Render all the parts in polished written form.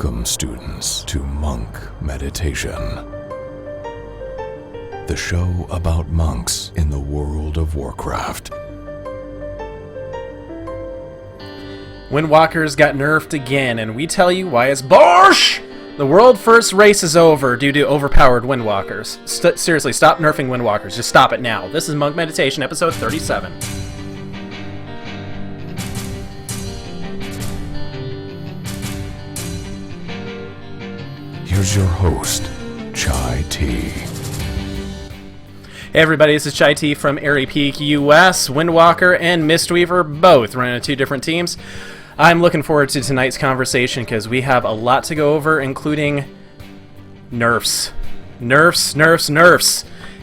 Welcome, students, to Monk Meditation, the show about monks in the world of Warcraft. Windwalkers got nerfed again, and we tell you why it's bosh! The world first race is over due to overpowered Windwalkers. Seriously, stop nerfing Windwalkers. Just stop it now. This is Monk Meditation, episode 37. Here's your host, Chai T. Hey everybody, this is Chai T from Airy Peak, US. Windwalker and Mistweaver both running on two different teams. I'm looking forward to tonight's conversation because we have a lot to go over, including nerfs. Nerfs.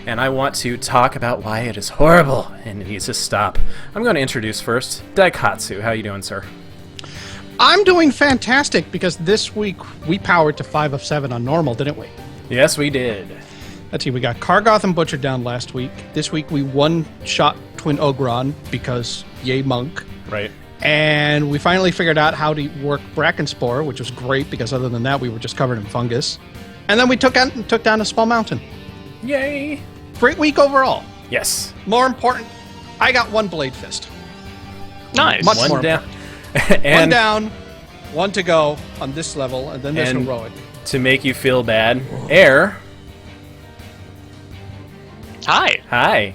And I want to talk about why it is horrible and it needs to stop. I'm going to introduce first Daikatsu. How you doing, sir? I'm doing fantastic because this week we powered to 5 of 7 on normal, didn't we? Yes, we did. Let's see, we got Kargath and Butcher down last week. This week we one-shot Twin Ogron because yay monk. Right. And we finally figured out how to work Brackenspore, which was great because other than that we were just covered in fungus. And then we took down a small mountain. Yay. Great week overall. Yes. More important, I got one Bladefist. Nice. Much One more down. important. And one down, one to go on this level, and then there's heroic. To make you feel bad, Air. Hi.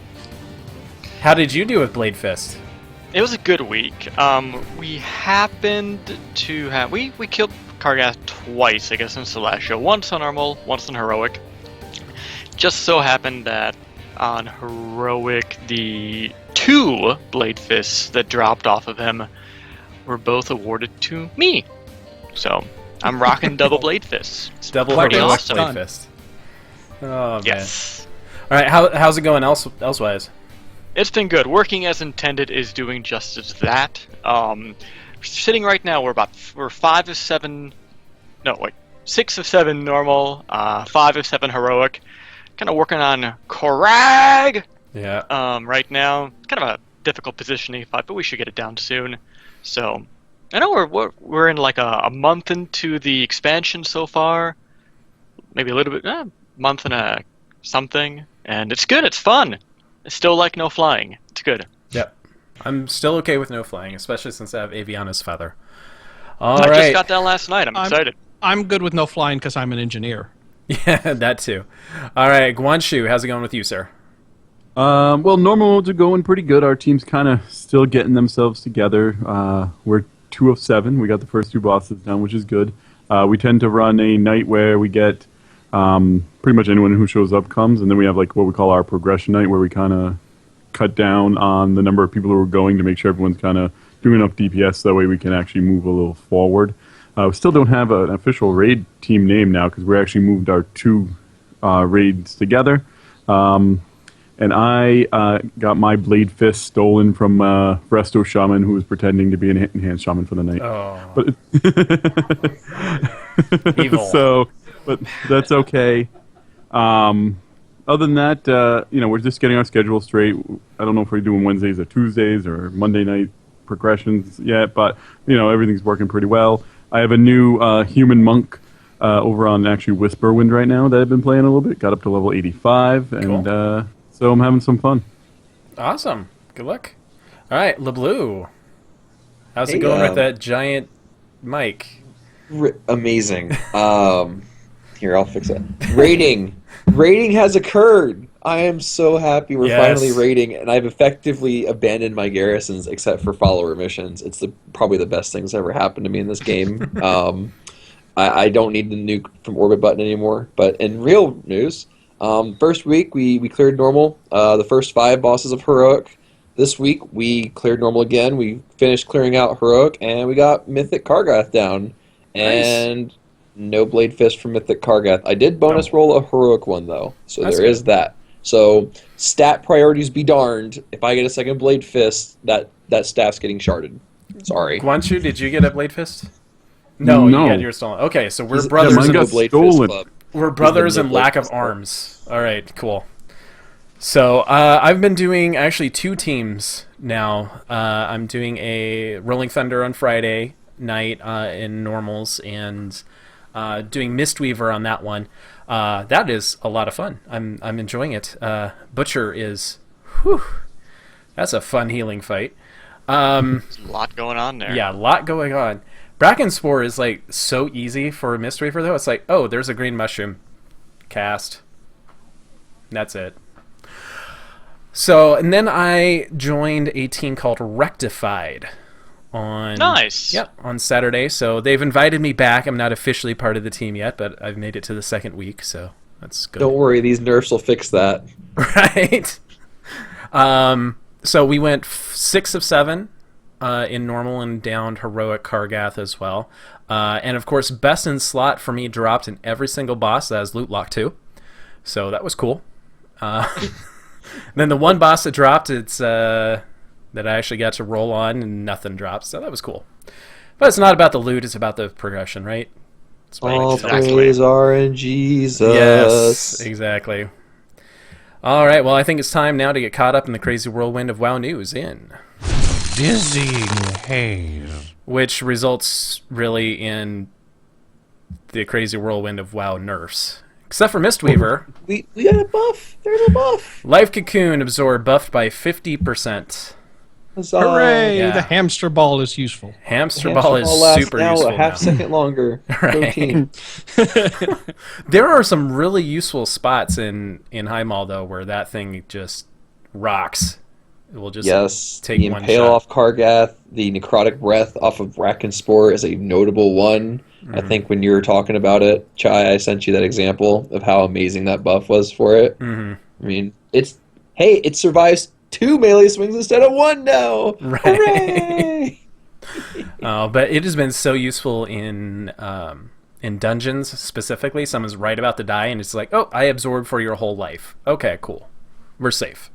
How did you do with Bladefist? It was a good week. We happened to have... We killed Kargath twice, I guess, since the last show. Once on normal, once on heroic. Just so happened that on heroic, the two Bladefists that dropped off of him were both awarded to me. So, I'm rocking double Bladefists. It's Double pretty heroic awesome. Bladefist. Oh, man. Yes. All right, how's it going elsewise? It's been good. Working as intended is doing just as that. Sitting right now, we're 5 of 7. No, wait, 6 of 7 normal. 5 of 7 heroic. Kind of working on Korag. Yeah. Right now, kind of a difficult positioning fight, but we should get it down soon. So, I know we're in like a month into the expansion so far. Maybe a little bit, month and a something, and it's good. It's fun. It's still like no flying. It's good. Yep. I'm still okay with no flying, especially since I have Aviana's feather. I All right. just got that last night. I'm excited. I'm good with no flying because I'm an engineer. Yeah, that too. All right, Guanshu, how's it going with you, sir? Well, normal modes are going pretty good. Our team's kind of still getting themselves together. We're 2 of 7. We got the first 2 bosses done, which is good. We tend to run a night where we get pretty much anyone who shows up comes, and then we have like what we call our progression night, where we kind of cut down on the number of people who are going to make sure everyone's kind of doing enough DPS, so that way we can actually move a little forward. We still don't have an official raid team name now because we actually moved our 2 raids together. And I got my Blade Fist stolen from Resto Shaman, who was pretending to be an enhanced shaman for the night. Oh. But Evil. So, but that's okay. Other than that, we're just getting our schedule straight. I don't know if we're doing Wednesdays or Tuesdays or Monday night progressions yet, but everything's working pretty well. I have a new human monk over on actually Whisperwind right now that I've been playing a little bit. Got up to level 85, and Cool. So I'm having some fun. Awesome. Good luck. All right, LeBlue. How's it going with that giant mic? Amazing. Here, I'll fix it. Rating has occurred. I am so happy we're finally raiding, and I've effectively abandoned my garrisons except for follower missions. It's probably the best thing that's ever happened to me in this game. I don't need the nuke from orbit button anymore. But in real news, first week we cleared normal. The first 5 bosses of heroic. This week we cleared normal again. We finished clearing out heroic, and we got Mythic Kargath down. And no Blade Fist from Mythic Kargath. I did bonus roll a heroic one though, so there is that. So stat priorities be darned. If I get a second Blade Fist, that staff's getting sharded. Sorry. Guanshu, did you get a Blade Fist? No, No. you had yours stolen. Okay, so we're He's brothers. mine in got the Blade stolen. Fist club. We're brothers He's in in the lack Blade of Fist club. arms. All right, cool. So I've been doing actually 2 teams now. I'm doing a Rolling Thunder on Friday night in normals, and doing Mistweaver on that one. That is a lot of fun. I'm enjoying it. Butcher is, that's a fun healing fight. There's a lot going on there. Yeah, a lot going on. Bracken Spore is like so easy for Mistweaver though. It's like, oh, there's a green mushroom. Cast. That's it. So, and then I joined a team called Rectified on on Saturday. So they've invited me back. I'm not officially part of the team yet, but I've made it to the second week, so that's good. Don't worry, these nerfs will fix that. Right. So we went 6 of 7 in normal and downed heroic Kargath as well. And of course, best in slot for me dropped in every single boss. That was Loot Lock 2. So that was cool. Then the one boss that dropped, it's that I actually got to roll on and nothing dropped. So that was cool. But it's not about the loot, it's about the progression, right? All praise are in Jesus. Yes, exactly. All right, well, I think it's time now to get caught up in the crazy whirlwind of WoW news in Dizzying haze. which results really in the crazy whirlwind of WoW nerfs. Except for Mistweaver. We got a buff. There's a buff. Life Cocoon absorbed buffed by 50%. Huzzah. Hooray! Yeah. The hamster ball is useful. Hamster ball is lasts super now useful a half now. second longer. Right. 13. There are some really useful spots in High Mall, though, where that thing just rocks. It will just Yes, take the one Impale shot. off Kargath, the Necrotic Breath off of Spore is a notable one. I think when you were talking about it, Chai, I sent you that example of how amazing that buff was for it. Mm-hmm. I mean, it survives 2 melee swings instead of 1 now. Right. Hooray! But it has been so useful in dungeons specifically. Someone's right about to die, and it's like, oh, I absorbed for your whole life. Okay, cool. We're safe.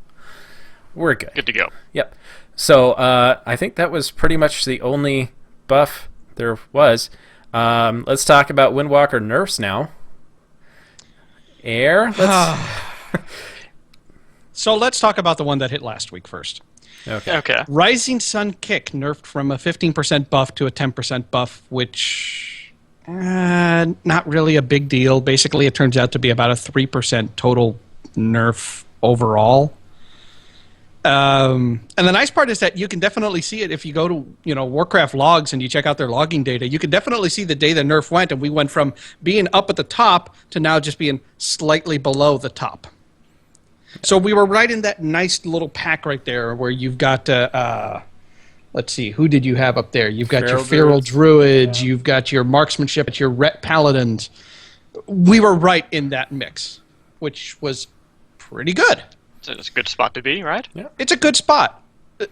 We're good. Good to go. Yep. So I think that was pretty much the only buff there was. Let's talk about Windwalker nerfs now. So let's talk about the one that hit last week first. Okay. Rising Sun Kick nerfed from a 15% buff to a 10% buff, which not really a big deal. Basically, it turns out to be about a 3% total nerf overall. And the nice part is that you can definitely see it if you go to Warcraft logs and you check out their logging data. You can definitely see the day the nerf went, and we went from being up at the top to now just being slightly below the top. So we were right in that nice little pack right there where you've got, let's see, who did you have up there? You've got your Feral Druids, you've got your Marksmanship, your Ret Paladins. We were right in that mix, which was pretty good. So it's a good spot to be, right? Yeah. It's a good spot.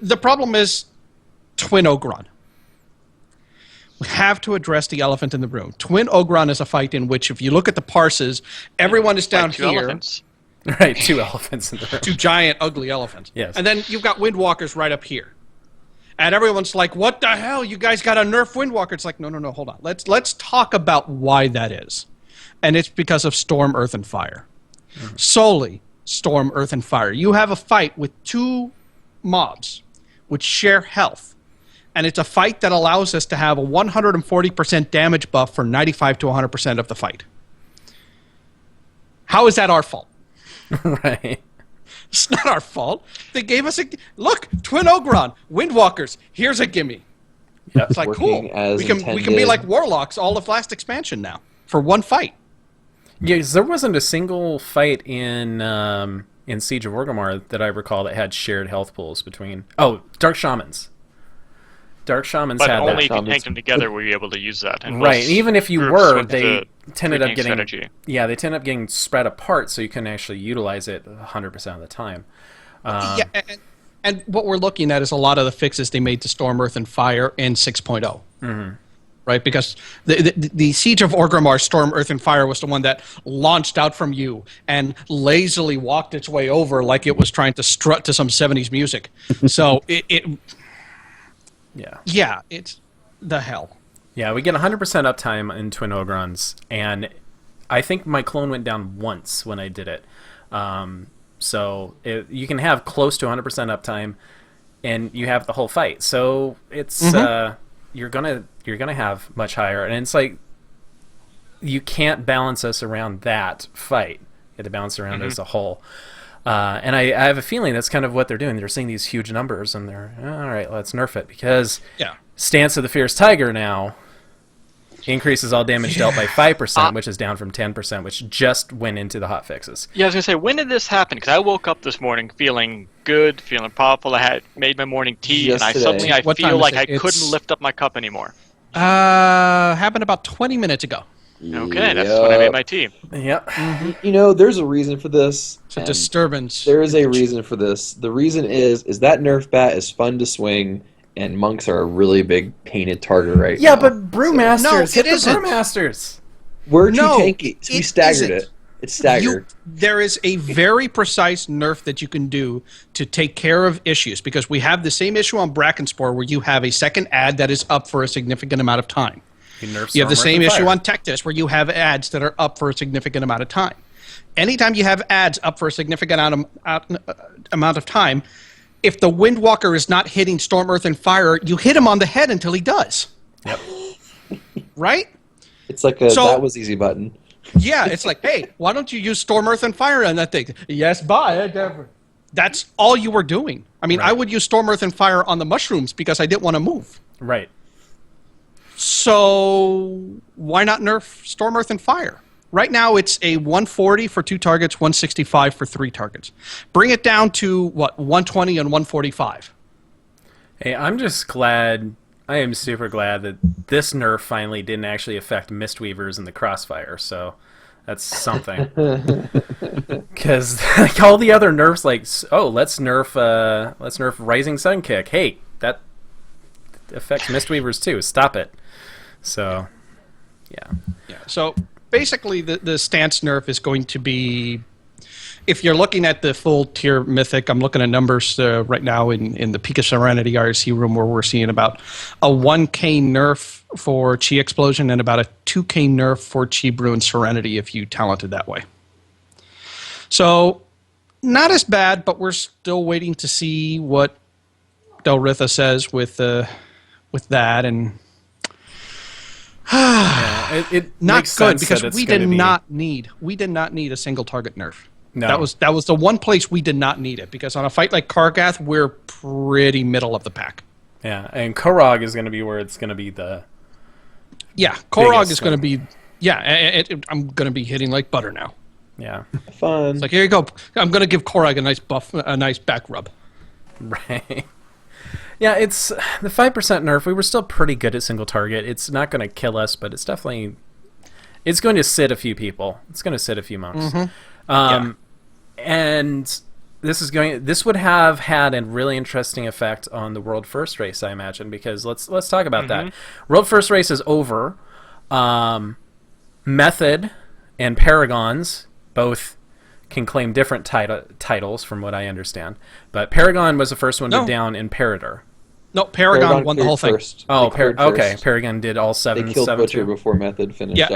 The problem is Twin Ogron. We have to address the elephant in the room. Twin Ogron is a fight in which, if you look at the parses, everyone is down Like two here. elephants. Right, 2 elephants in the room. 2 giant, ugly elephants. Yes. And then you've got Windwalkers right up here. And everyone's like, what the hell? You guys got to nerf Windwalker. It's like, no, hold on. Let's talk about why that is. And it's because of Storm, Earth, and Fire. Mm-hmm. Solely Storm, Earth, and Fire. You have a fight with 2 mobs which share health. And it's a fight that allows us to have a 140% damage buff for 95 to 100% of the fight. How is that our fault? Right. It's not our fault. They gave us look, Twin Ogron, Windwalkers, here's a gimme. Yep. It's like, Working cool. as We can be intended. like Warlocks all of last expansion now for one fight. Yeah, 'cause there wasn't a single fight in Siege of Orgrimmar that I recall that had shared health pools between... Oh, Dark Shamans. Dark Shamans But had only that. if you tanked them together were you able to use that. And Right, most even if you groups were, went they to tended up three-tank getting... strategy. Yeah, they tended up getting spread apart, so you couldn't actually utilize it 100% of the time. Yeah, and what we're looking at is a lot of the fixes they made to Storm, Earth, and Fire in 6.0. Mm-hmm. Right, because the Siege of Orgrimmar, Storm, Earth, and Fire was the one that launched out from you and lazily walked its way over like it was trying to strut to some 70s music. So Yeah, it's the hell. Yeah, we get 100% uptime in Twin Ogrons, and I think my clone went down once when I did it. So you can have close to 100% uptime, and you have the whole fight. So it's you're gonna have much higher, and it's like you can't balance us around that fight. You have to balance around as a whole. And I have a feeling that's kind of what they're doing. They're seeing these huge numbers, and they're, all right, let's nerf it. Because Stance of the Fierce Tiger now increases all damage dealt by 5%, which is down from 10%, which just went into the hot fixes. Yeah, I was going to say, when did this happen? Because I woke up this morning feeling good, feeling powerful. I had made my morning tea, and I feel like I couldn't lift up my cup anymore. Happened about 20 minutes ago. Okay, that's when I made my tea. Yep. You know, there's a reason for this. It's a disturbance. There is a reason for this. The reason is that Nerf bat is fun to swing, and monks are a really big painted target right now. Yeah, but Brewmasters. No, it isn't. Brewmasters. We're too tanky. So we staggered it. It's staggered. There is a very precise nerf that you can do to take care of issues, because we have the same issue on Brackenspore where you have a second ad that is up for a significant amount of time. You have the same issue on Tectus where you have ads that are up for a significant amount of time. Anytime you have ads up for a significant amount of time, if the Windwalker is not hitting Storm, Earth, and Fire, you hit him on the head until he does. Yep. Right? It's like that was easy button. Yeah, it's like, hey, why don't you use Storm, Earth, and Fire on that thing? Yes, bye. That's all you were doing. I mean, I would use Storm, Earth, and Fire on the mushrooms because I didn't want to move. Right. So why not nerf Storm, Earth, and Fire? Right now it's a 140 for 2 targets, 165 for 3 targets. Bring it down to, 120 and 145. Hey, I'm just glad, I am super glad that this nerf finally didn't actually affect Mistweavers in the Crossfire, so that's something. Because like, all the other nerfs, like, let's nerf Rising Sun Kick. Hey, that affects Mistweavers too. Stop it. So, yeah. So basically, the stance nerf is going to be, if you're looking at the full tier mythic, I'm looking at numbers right now in the Peak of Serenity IRC room where we're seeing about a 1k nerf for Chi Explosion and about a 2k nerf for Chi Brew and Serenity if you talented that way. So, not as bad, but we're still waiting to see what Del Ritha says with that, and it not makes good sense because that we did not need a single target nerf. No. That was the one place we did not need it, because on a fight like Kargath, we're pretty middle of the pack. Yeah, and Korog is going to be where it's going to be the Korog is going to be I'm going to be hitting like butter now. Yeah. Fun. It's like, here you go. I'm going to give Korog a nice buff, a nice back rub. Right. Yeah, it's the 5% nerf. We were still pretty good at single target. It's not going to kill us, but it's definitely going to sit a few people. It's going to sit a few monks. And this would have had a really interesting effect on the World First race, I imagine, because let's talk about that. World First race is over. Method and Paragons both can claim different titles from what I understand. But Paragon was the first one to down Imperator. No, Paragon won the whole thing. First. Oh, okay. Paragon did all 7. They killed 7 Butcher before Method finished. Yeah,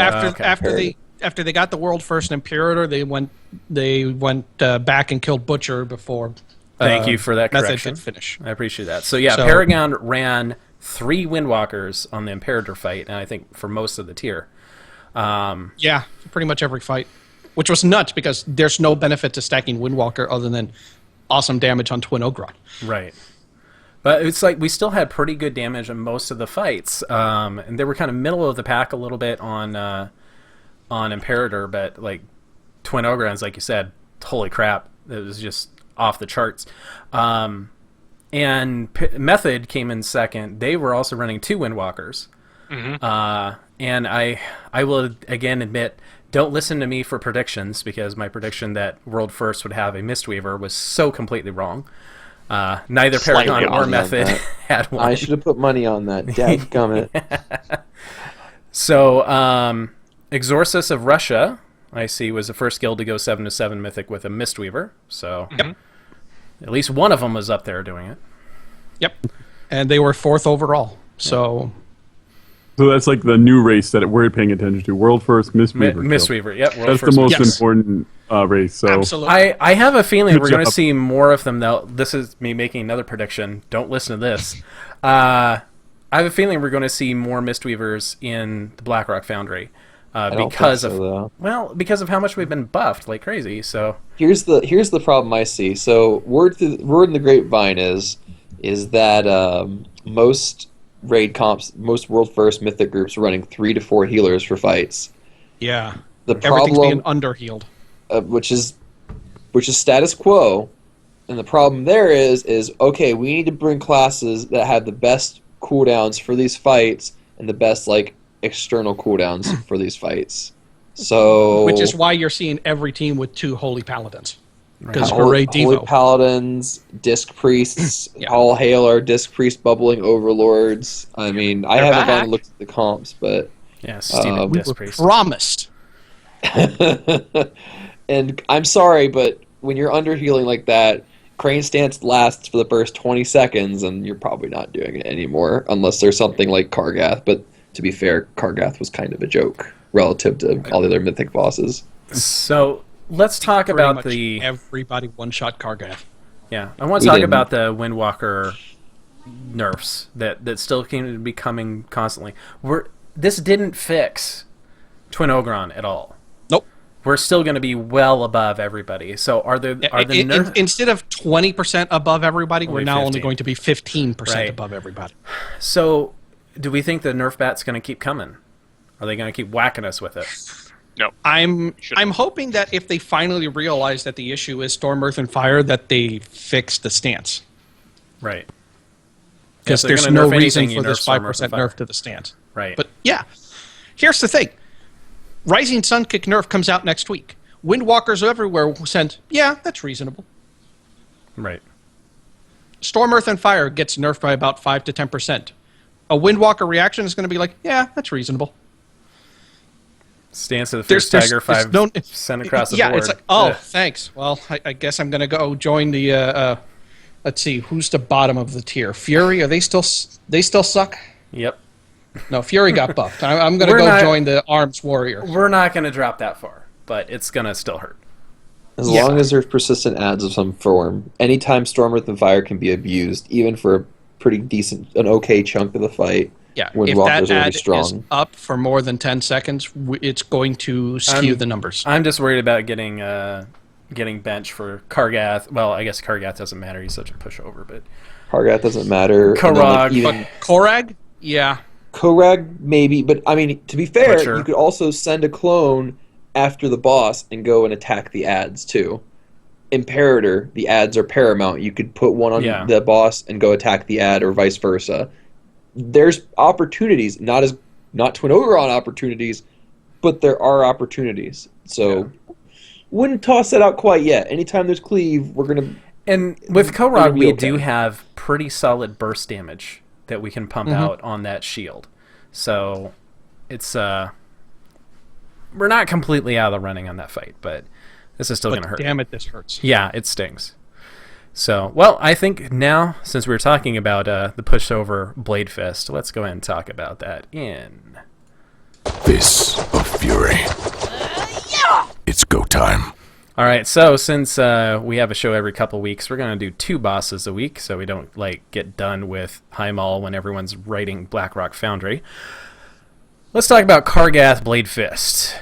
after they got the World First and Imperator, they went back and killed Butcher before. Thank you for that correction. Method did finish. I appreciate that. So Paragon ran 3 Windwalkers on the Imperator fight, and I think for most of the tier. Pretty much every fight. Which was nuts, because there's no benefit to stacking Windwalker other than awesome damage on Twin Ogron. Right. But it's like we still had pretty good damage on most of the fights. And they were kind of middle of the pack a little bit on Imperator, but like Twin Ogrons, like you said, holy crap, it was just off the charts. And Method came in second. They were also running 2 Windwalkers. And I will again admit, don't listen to me for predictions, because my prediction that World First would have a Mistweaver was so completely wrong. Neither Paragon or Method had one. I should have put money on that. Dadgummit. So, Exorcist of Russia, I see, was the first guild to go 7-7 Mythic with a Mistweaver. So, at least one of them was up there doing it. Yep. And they were 4th overall. So that's like the new race that we're paying attention to. World First, Mistweaver. Mistweaver, yep. That's the most important race. So absolutely. I have a feeling we're going to see more of them, though. This is me making another prediction. Don't listen to this. I have a feeling we're going to see more Mistweavers in the Blackrock Foundry. don't because think so, though. because of how much we've been buffed like crazy. So Here's the problem I see. So word in the grapevine is that most raid comps, most world first mythic groups are running 3 to 4 healers for fights. Yeah. The Everything's being problem, underhealed. which is status quo, and the problem there is okay, we need to bring classes that have the best cooldowns for these fights and the best like external cooldowns for these fights. So Which is why you're seeing every team with 2 Holy Paladins. Because Holy, Hooray Devo. Holy Paladins, Disc Priests, Yeah. all hail our Disc Priest bubbling overlords. I mean, I They're haven't gone back. and looked at the comps, but yeah, stupid We Disc were Priest. promised. and I'm sorry, but when you're under healing like that, Crane Stance lasts for the first 20 seconds, and you're probably not doing it anymore, unless there's something like Kargath. But to be fair, Kargath was kind of a joke relative to all the other mythic bosses. So let's talk Pretty about much the everybody one-shot Kargath. yeah. I want We to talk didn't. about the Windwalker nerfs that still seem to be coming constantly. This didn't fix Twin Ogron at all. Nope. We're still going to be well above everybody. So are the nerfs? Instead of 20% above everybody, we're Only now only 15. going to be 15% Right. above everybody. So do we think the nerf bat's going to keep coming? Are they going to keep whacking us with it? No. I'm Should've. hoping that if they finally realize that the issue is Storm, Earth, and Fire, that they fix the stance. Right. Because Yeah, if they're there's gonna no nerf reason anything, for you this nerf Storm, 5% Earth, and Fire. nerf to the stance. Right. But yeah, here's the thing. Rising Sun Kick nerf comes out next week. Windwalkers everywhere will send, yeah, that's reasonable. right. Storm, Earth, and Fire gets nerfed by about 5 to 10%. A Windwalker reaction is going to be like, yeah, that's reasonable. Stance of the There's- Fierce there's- Tiger, there's 5 no- sent across the yeah, board. it's like, oh, Ugh. thanks. Well, I guess I'm going to go join the, let's see, who's the bottom of the tier? Fury, are they still suck? Yep. No, Fury got buffed. I'm going to We're go not- join the Arms Warrior. We're not going to drop that far, but it's going to still hurt. As Yeah. long as there's persistent ads of some form, anytime Storm, Earth, and Fire can be abused, even for a pretty decent, an okay chunk of the fight, Yeah, if Windwalkers that are going ad to be strong. is up for more than 10 seconds, it's going to skew I'm- the numbers. I'm just worried about getting bench for Kargath. Well, I guess Kargath doesn't matter. He's such a pushover, but Kargath doesn't matter. And then, Korag. even Korag? Yeah. Korag, maybe. But, I mean, to be fair, Butcher. you could also send a clone after the boss and go and attack the ads, too. Imperator, the ads are paramount. You could put one on Yeah. the boss and go attack the ad, or vice versa. There's opportunities, not Twin Ogron opportunities, but there are opportunities. So, wouldn't toss that out quite yet. Anytime there's cleave, we're gonna. and with It'll Korag, be we okay. do have pretty solid burst damage that we can pump out on that shield. So it's we're not completely out of the running on that fight, but this is still going to But hurt. damn it, this hurts. Yeah, it stings. So, well, I think now, since we were talking about the pushover Bladefist, let's go ahead and talk about that in... Fist of Fury. It's go time. All right, so since we have a show every couple weeks, we're going to do 2 bosses a week, so we don't get done with Heimall when everyone's writing Blackrock Foundry. Let's talk about Kargath Bladefist.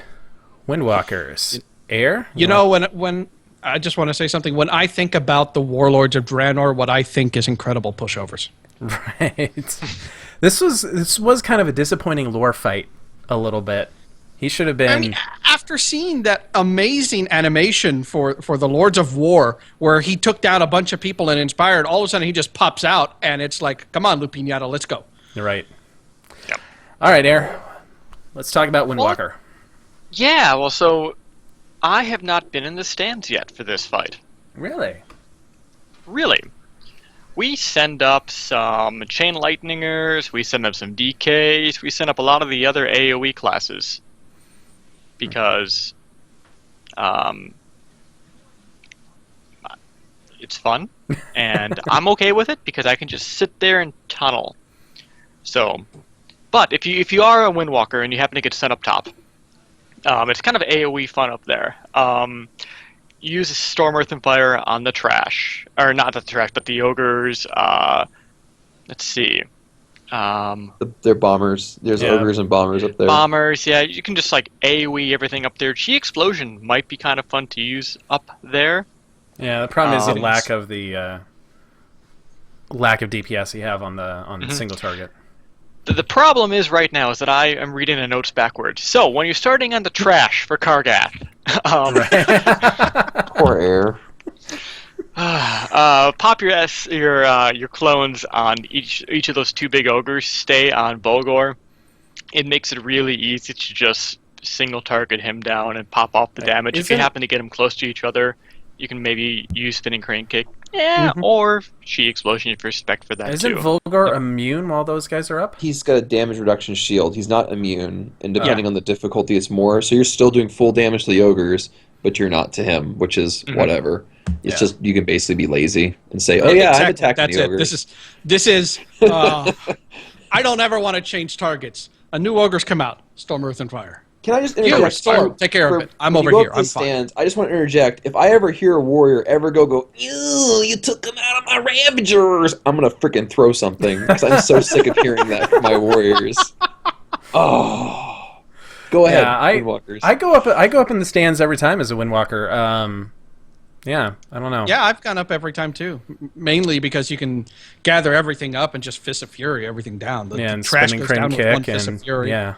Windwalkers. Air? You know, when I just want to say something. When I think about the Warlords of Draenor, what I think is incredible pushovers. Right. This was kind of a disappointing lore fight a little bit. He should have been... I mean, after seeing that amazing animation for the Lords of War, where he took down a bunch of people and inspired, all of a sudden he just pops out, and it's like, come on, Lupinata, let's go. You're right. Yep. All right, Air. Let's talk about Windwalker. Yeah, well, so I have not been in the stands yet for this fight. Really? Really. We send up some Chain Lightningers, we send up some DKs, we send up a lot of the other AoE classes. Because it's fun, and I'm okay with it because I can just sit there and tunnel. So, but if you are a Windwalker and you happen to get sent up top, it's kind of AoE fun up there. Use Storm, Earth, and Fire on the trash, or not the trash, but the ogres. Let's see. They're bombers. There's ogres and bombers up there. Bombers, yeah. You can just like AoE everything up there. Chi Explosion might be kind of fun to use up there. Yeah, the problem is the lack of DPS you have on the single target. The problem is right now is that I am reading the notes backwards. So when you're starting on the trash for Kargath, Poor air. pop your clones on each of those two big ogres. Stay on Bulgor. It makes it really easy to just single target him down and pop off the damage. If you happen to get them close to each other, you can maybe use Spinning Crane Kick. Yeah, or Chi Explosion if you're spec for that Isn't too. Volgar immune while those guys are up? He's got a damage reduction shield. He's not immune, and depending on the difficulty, it's more. So you're still doing full damage to the ogres, but you're not to him, which is whatever. It's just you can basically be lazy and say, "Oh yeah, I'm attacking the ogres." This is. I don't ever want to change targets. A new ogre's come out. Storm, Earth, and Fire. Can I just You, interject? Storm, take care of it. I'm when over you go here. up to I'm the fine. stands, I just want to interject. If I ever hear a warrior ever go, ew, you took him out of my Ravagers, I'm going to freaking throw something because I'm so sick of hearing that from my warriors. Oh. Go ahead, Windwalkers. I go up in the stands every time as a Windwalker. Yeah, I don't know. Yeah, I've gone up every time too. Mainly because you can gather everything up and just Fist of Fury everything down. The and trash Spinning goes Crane down with Kick one Fist of Fury. yeah.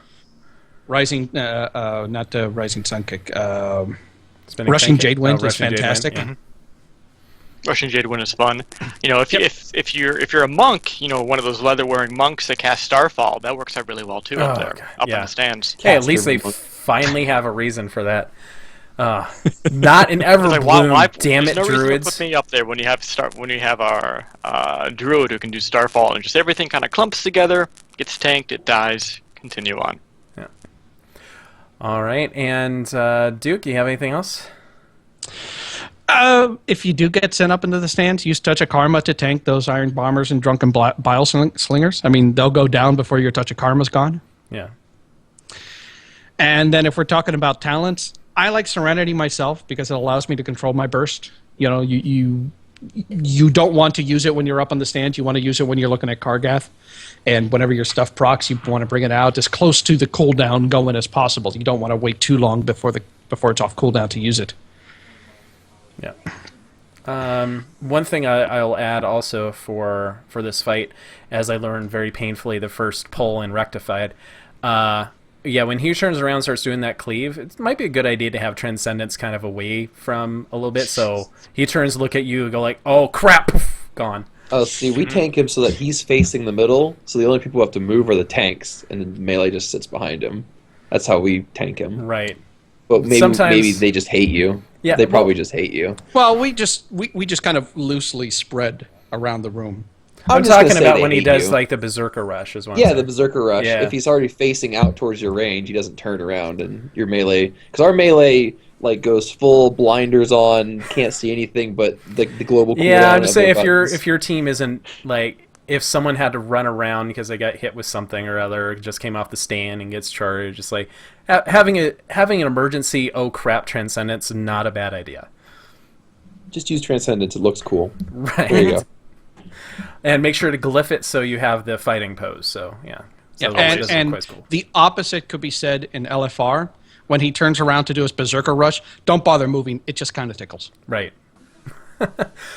Rising, not the Rising Sun Kick. Spinning Rushing Crane Kick. Jade Wind is Rushing Jade Wind, fantastic. yeah. Rushing Jade Wind is fun. You know, if you're a monk, you know, one of those leather wearing monks that cast Starfall, that works out really well too up there, up in the stands. Hey, at least they finally have a reason for that. Not an Everbloom, damn it, there's no reason druids. to put me up there when you have our druid who can do Starfall and just everything kind of clumps together, gets tanked, it dies, continue on. Yeah. All right, and Duke, you have anything else? If you do get sent up into the stands, use Touch of Karma to tank those Iron Bombers and Drunken Bile Slingers. I mean, they'll go down before your Touch of Karma's gone. Yeah. And then if we're talking about talents, I like Serenity myself because it allows me to control my burst. You know, you don't want to use it when you're up on the stand. You want to use it when you're looking at Kargath. And whenever your stuff procs, you want to bring it out as close to the cooldown going as possible. You don't want to wait too long before it's off cooldown to use it. Yeah. One thing I'll add also for this fight, as I learned very painfully the first pull in Rectified, when he turns around and starts doing that cleave, it might be a good idea to have Transcendence kind of away from a little bit, so he turns to look at you and go like, oh crap, poof, gone. Oh, see, we tank him so that he's facing the middle, so the only people who have to move are the tanks, and then melee just sits behind him. That's how we tank him. Right. But maybe they just hate you. Yeah, they probably just hate you. Well, we just kind of loosely spread around the room. I'm talking about when he does like the Berserker Rush as well. Yeah, the Berserker Rush. Yeah. If he's already facing out towards your range, he doesn't turn around, and your melee... Because our melee like goes full blinders on, can't see anything but the global cooldown. Yeah, I'm just saying buttons. if your team isn't like... If someone had to run around because they got hit with something or other, just came off the stand and gets charged, just like having an emergency oh crap Transcendence is not a bad idea. Just use Transcendence, it looks cool. Right. There you go. And make sure to glyph it so you have the fighting pose. So yeah. So and cool. The opposite could be said in LFR. When he turns around to do his Berserker Rush, don't bother moving. It just kind of tickles. Right.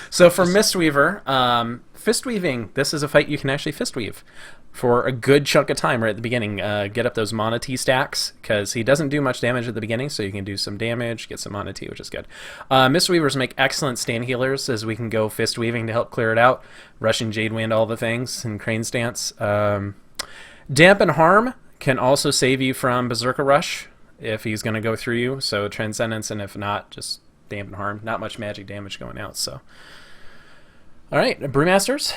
So for Mistweaver, fist weaving, this is a fight you can actually fist weave for a good chunk of time right at the beginning. Get up those Mana Tea stacks because he doesn't do much damage at the beginning, so you can do some damage, get some Mana Tea, which is good. Mistweavers make excellent stand healers as we can go fist weaving to help clear it out, rushing Jade Wind, all the things, and Crane Stance. Dampen Harm can also save you from Berserker Rush if he's going to go through you, so Transcendence, and if not, just Dampen Harm. Not much magic damage going out, so... Alright, Brewmasters?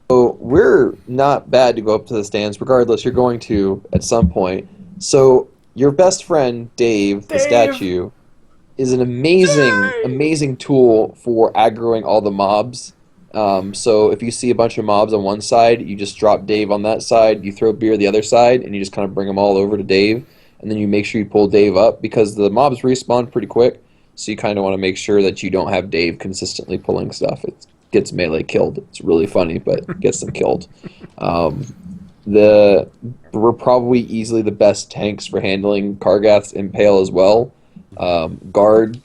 So we're not bad to go up to the stands. Regardless, you're going to at some point. So your best friend, Dave, the statue, is an amazing tool for aggroing all the mobs. So if you see a bunch of mobs on one side, you just drop Dave on that side, you throw Beer the other side, and you just kind of bring them all over to Dave. And then you make sure you pull Dave up because the mobs respawn pretty quick. So you kind of want to make sure that you don't have Dave consistently pulling stuff. gets melee killed. It's really funny, but gets them killed. We're probably easily the best tanks for handling Kargath's Impale as well. Guard,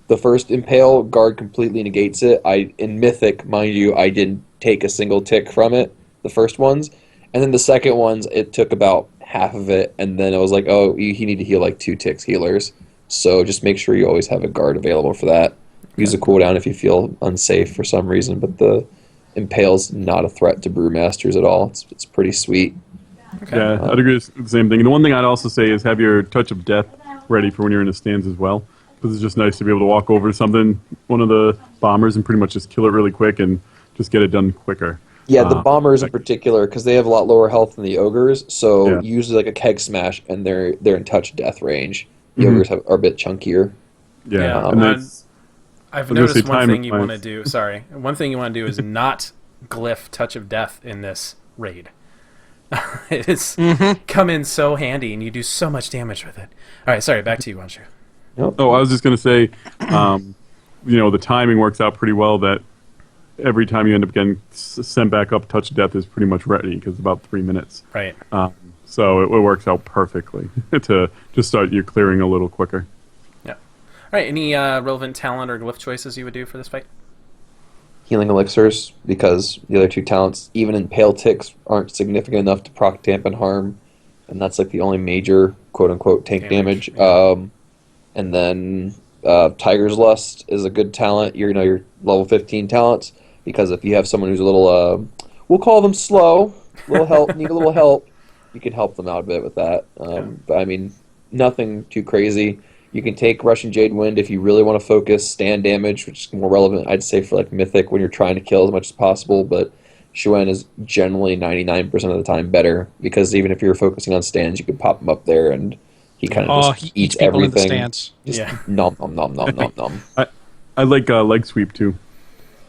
the first Impale, Guard completely negates it. In Mythic, mind you, I didn't take a single tick from it, the first ones. And then the second ones, it took about half of it, and then it was like, oh, you need to heal like 2 ticks healers. So just make sure you always have a Guard available for that. Use a cooldown if you feel unsafe for some reason, but the Impale's not a threat to Brewmasters at all. It's pretty sweet. Okay. Yeah, I'd agree with the same thing. And the one thing I'd also say is have your Touch of Death ready for when you're in the stands as well, because it's just nice to be able to walk over something, one of the bombers, and pretty much just kill it really quick and just get it done quicker. Yeah, the bombers in particular, because they have a lot lower health than the ogres, so Yeah. usually like a keg smash, and they're in touch death range. The ogres are a bit chunkier. Yeah, and that's, I've I was gonna noticed say one time thing you wise. want to do. Sorry, one thing you want to do is not glyph Touch of Death in this raid. It is come in so handy, and you do so much damage with it. All right, sorry, back to you, Wanshu. Oh, I was just going to say, the timing works out pretty well that every time you end up getting sent back up, Touch of Death is pretty much ready because it's about 3 minutes. Right. So it works out perfectly to just start your clearing a little quicker. Yeah. All right. Any relevant talent or glyph choices you would do for this fight? Healing elixirs, because the other 2 talents, even in pale ticks, aren't significant enough to proc dampen harm, and that's like the only major quote-unquote tank damage. And then Tiger's Lust is a good talent. Your level 15 talents, because if you have someone who's a little, we'll call them slow, need a little help, you can help them out a bit with that. But I mean, nothing too crazy. You can take Russian Jade Wind if you really want to focus stand damage, which is more relevant, I'd say, for like Mythic when you're trying to kill as much as possible. But Shuen is generally 99% of the time better, because even if you're focusing on stands, you can pop him up there and he kind of just eats people everything. in the stands. Just nom nom nom nom nom nom. I like leg sweep too.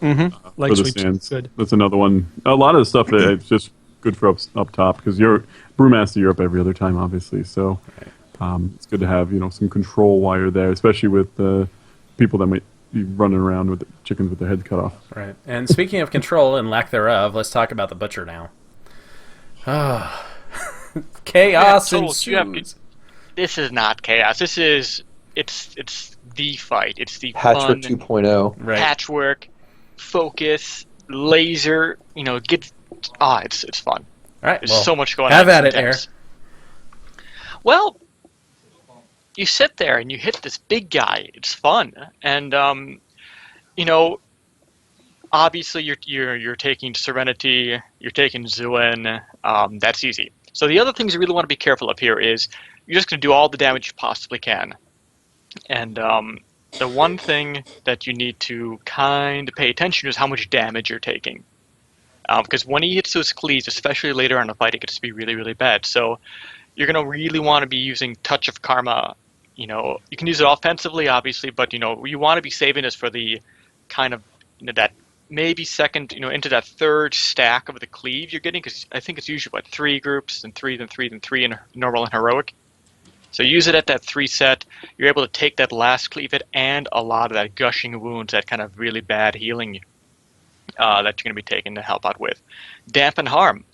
Like for the sweeps, stands. good. That's another one. A lot of the stuff that it's just good for up top, because you're Brewmaster, you're up every other time, obviously. So it's good to have some control while you're there, especially with people that might be running around with chickens with their heads cut off. Right. And speaking of control and lack thereof, let's talk about the Butcher now. Chaos ensues. This is not chaos. It's the fight. It's the Patchwork fun 2.0. Right. patchwork, focus, laser. It's fun. All right. There's Well, so much going have on. at It's it, Air. intense. Well, you sit there and you hit this big guy. It's fun, and obviously you're taking Serenity, you're taking Zuen. That's easy. So the other things you really want to be careful of here is you're just going to do all the damage you possibly can, and the one thing that you need to kind of pay attention to is how much damage you're taking. Because when he hits those cleaves, especially later on in the fight, it gets to be really, really bad. So you're going to really want to be using Touch of Karma. You can use it offensively, obviously, but, you want to be saving this for the kind of, that maybe second, into that third stack of the cleave you're getting, because I think it's usually, 3 groups, then 3, then 3, then 3 in normal and heroic. So use it at that 3 set. You're able to take that last cleave hit and a lot of that gushing wounds, that kind of really bad healing that you're going to be taking to help out with. Dampen harm.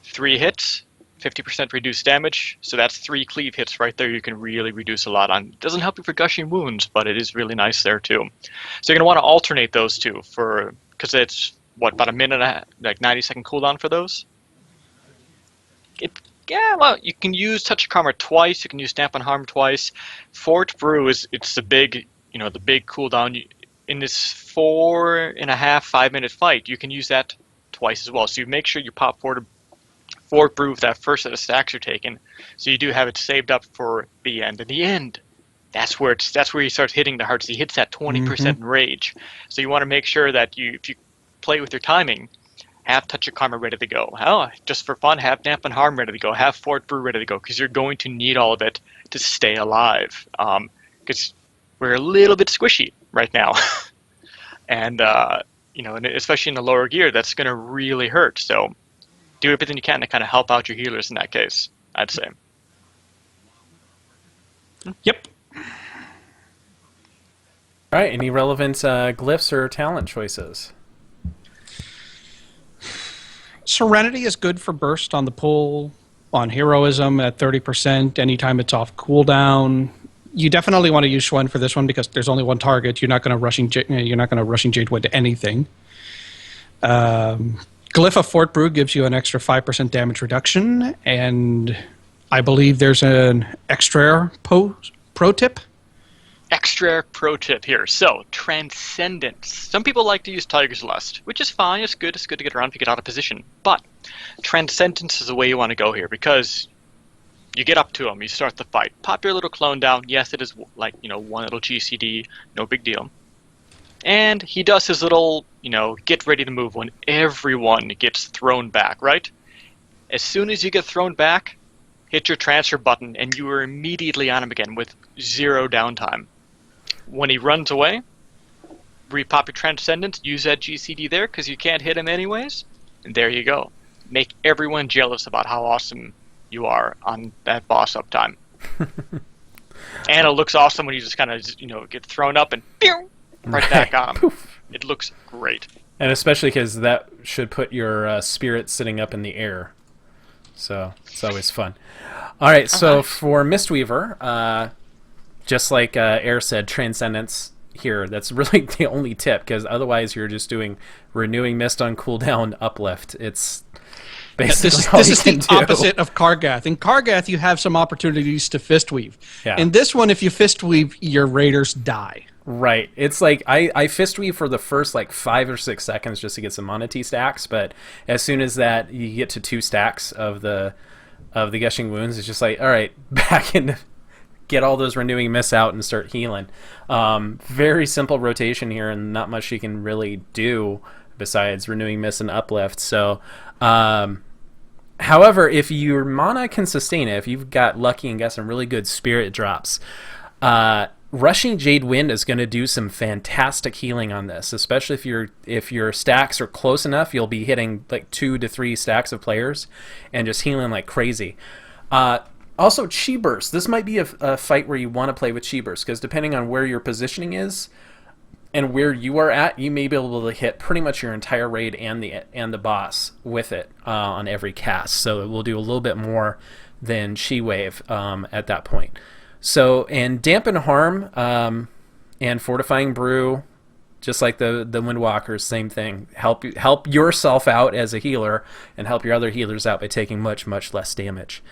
3 hits, 50% reduced damage. So that's 3 cleave hits right there. You can really reduce a lot on. It doesn't help you for gushing wounds, but it is really nice there too. So you're going to want to alternate those two because it's about a minute and a half, like 90-second cooldown for those. You can use Touch of Karma twice. You can use Dampen Harm twice. Fort Brew it's the big, the big cooldown. In this 4.5, 5 minute fight, you can use that twice as well. So you make sure you pop Fort Brew with that first set of stacks you're taking. So you do have it saved up for the end. In the end, that's where he starts hitting the hearts. He hits that 20% in rage. So you want to make sure that if you play with your timing, have Touch of Karma ready to go. Just for fun, have Dampen Harm ready to go. Have Fort Brew ready to go, because you're going to need all of it to stay alive. Because we're a little bit squishy right now. And, and especially in the lower gear, that's going to really hurt. So do everything you can to kind of help out your healers in that case, I'd say. Yep. All right. Any relevant glyphs or talent choices? Serenity is good for burst on the pull, on heroism at 30%, anytime it's off cooldown. You definitely want to use Schwen for this one because there's only one target. You're not going to rushing Jade Wood to anything. Glyph of Fort Brew gives you an extra 5% damage reduction, and I believe there's an extra pro tip. Extra pro tip here. So, Transcendence. Some people like to use Tiger's Lust, which is fine. It's good. It's good to get around if you get out of position. But Transcendence is the way you want to go here because you get up to him, you start the fight, pop your little clone down. Yes, it is like, one little GCD, no big deal. And he does his little, get ready to move when everyone gets thrown back, right? As soon as you get thrown back, hit your transfer button and you are immediately on him again with 0 downtime. When he runs away, repop your Transcendence, use that GCD there because you can't hit him anyways, and there you go. Make everyone jealous about how awesome you are on that boss uptime. And it looks awesome when you just kind of, get thrown up and pew, right back on him. It looks great. And especially because that should put your spirit sitting up in the air. So it's always fun. All right, so for Mistweaver, just like Air said, Transcendence here. That's really the only tip, because otherwise you're just doing Renewing Mist on cooldown uplift. It's basically this is the opposite of Kargath. In Kargath, you have some opportunities to fistweave. Yeah. In this one, if you fistweave, your raiders die. Right. It's like I fistweave for the first 5 or 6 seconds just to get some mana T stacks, but as soon as that you get to 2 stacks of the Gushing Wounds, it's just like, all right, back in, get all those Renewing Mists out and start healing. Very simple rotation here, and not much you can really do besides Renewing Mist and uplift. So, however, if your mana can sustain it, if you've got lucky and got some really good spirit drops, Rushing Jade Wind is going to do some fantastic healing on this, especially if your stacks are close enough. You'll be hitting 2 to 3 stacks of players and just healing like crazy. Also, Chi Burst. This might be a fight where you want to play with Chi Burst, because depending on where your positioning is and where you are at, you may be able to hit pretty much your entire raid and the boss with it on every cast. So it will do a little bit more than Chi Wave at that point. So, and Dampen Harm and Fortifying Brew, just like the Windwalkers, same thing. Help yourself out as a healer and help your other healers out by taking much, much less damage.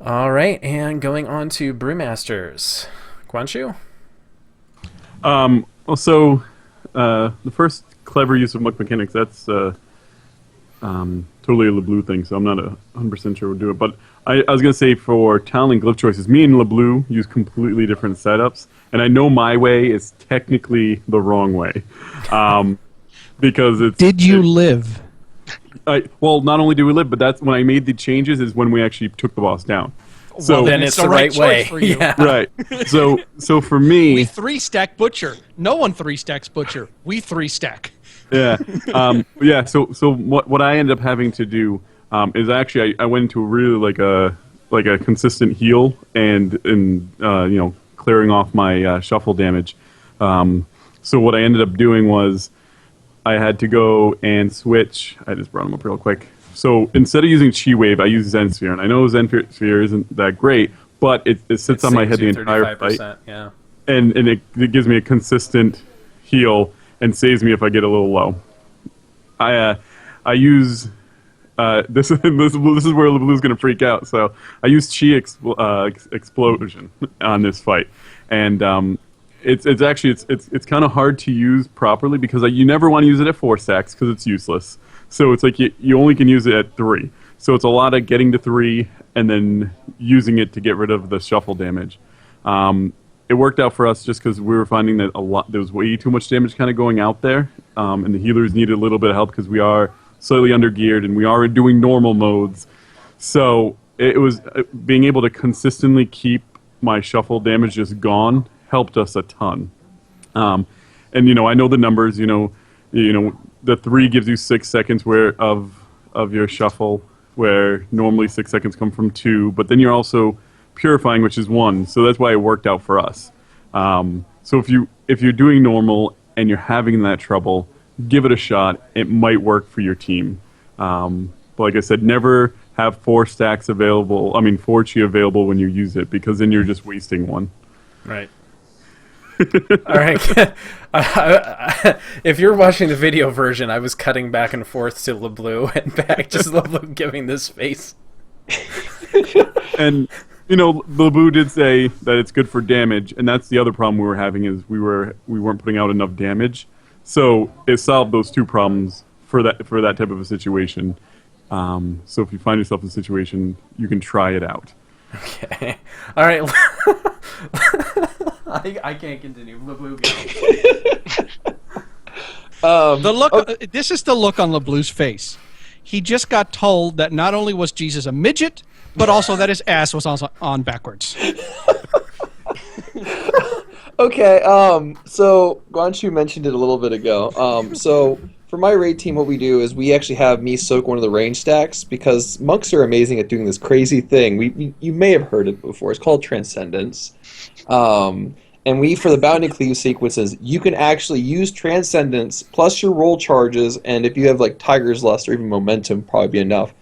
All right, and going on to Brewmasters. Guanshu? Also, the first clever use of Muck Mechanics, that's totally a LeBlue thing, so I'm not 100% sure we'll do it. But I was going to say for talent and glyph choices, me and LeBlue use completely different setups, and I know my way is technically the wrong way. Because it's... Did you live? Well, not only do we live, but that's when I made the changes is when we actually took the boss down. So well, then it's the right way. For you. Yeah. Right. So for me... We 3-stack Butcher. No one 3-stacks Butcher. We 3-stack. Yeah. Yeah. So what I ended up having to do is actually I went into really like a consistent heal and clearing off my shuffle damage. So what I ended up doing was I had to go and switch. I just brought them up real quick. So instead of using Chi Wave, I use Zen Sphere, and I know Zen Sphere isn't that great, but it sits on my head the entire fight. Yeah. And it gives me a consistent heal and saves me if I get a little low. I use this is where LeBlue's going to freak out. So I use Chi Explosion on this fight, and it's actually kind of hard to use properly because you never want to use it at 4 stacks because it's useless. So it's like you only can use it at 3. So it's a lot of getting to 3 and then using it to get rid of the shuffle damage. It worked out for us just because we were finding that there was way too much damage kind of going out there, and the healers needed a little bit of help because we are slightly under-geared and we are doing normal modes. So it was being able to consistently keep my shuffle damage just gone helped us a ton. And I know the numbers. The 3 gives you 6 seconds of your shuffle, where normally 6 seconds come from 2, but then you're also purifying, which is 1, so that's why it worked out for us. So if you're doing normal and you're having that trouble, give it a shot. It might work for your team. But like I said, never have 4 stacks available. I mean, 4 chi available when you use it, because then you're just wasting one. Right. All right. If you're watching the video version, I was cutting back and forth to LeBlue and back, just LeBlue giving this face. And LeBlue did say that it's good for damage, and that's the other problem we were having is we weren't putting out enough damage. So it solved those 2 problems for that type of a situation. So if you find yourself in a situation, you can try it out. Okay. All right. I can't continue. LeBlue, go. The look. This is the look on LeBlue's face. He just got told that not only was Jesus a midget, but also that his ass was also on backwards. Okay, so Guanshu mentioned it a little bit ago. So for my raid team, what we do is we actually have me soak one of the range stacks, because monks are amazing at doing this crazy thing. You may have heard it before. It's called Transcendence. And for the Bound and Cleave sequences, you can actually use Transcendence plus your roll charges, and if you have like Tiger's Lust or even Momentum, probably be enough.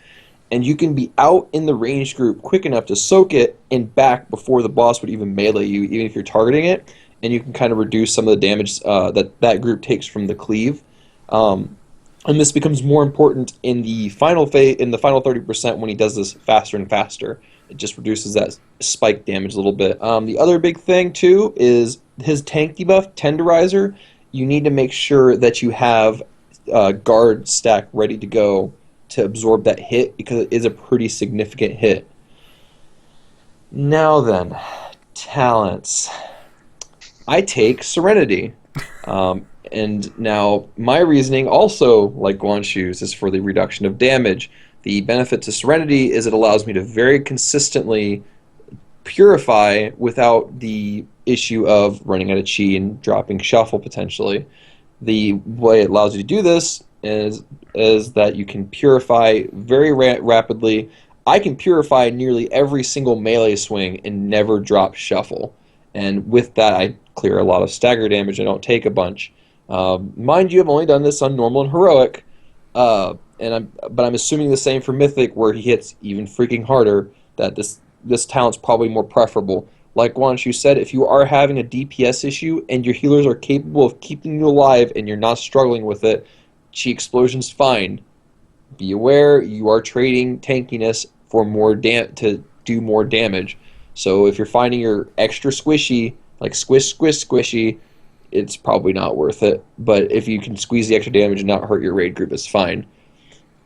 And you can be out in the range group quick enough to soak it and back before the boss would even melee you, even if you're targeting it. And you can kind of reduce some of the damage that group takes from the cleave. And this becomes more important in the final 30% when he does this faster and faster. It just reduces that spike damage a little bit. The other big thing, too, is his tank debuff, Tenderizer. You need to make sure that you have guard stack ready to go to absorb that hit, because it is a pretty significant hit. Now then, talents. I take Serenity. And now my reasoning also, like Guanshu's, is for the reduction of damage. The benefit to Serenity is it allows me to very consistently purify without the issue of running out of chi and dropping shuffle potentially. The way it allows you to do this is that you can purify very rapidly. I can purify nearly every single melee swing and never drop shuffle. And with that, I clear a lot of stagger damage. I don't take a bunch. Mind you, I've only done this on normal and heroic, but I'm assuming the same for mythic, where he hits even freaking harder. That this talent's probably more preferable. Like Guanshu said, if you are having a DPS issue and your healers are capable of keeping you alive and you're not struggling with it, Chi Explosion's fine. Be aware you are trading tankiness for to do more damage. So if you're finding you're extra squishy, like squishy, it's probably not worth it. But if you can squeeze the extra damage and not hurt your raid group, it's fine.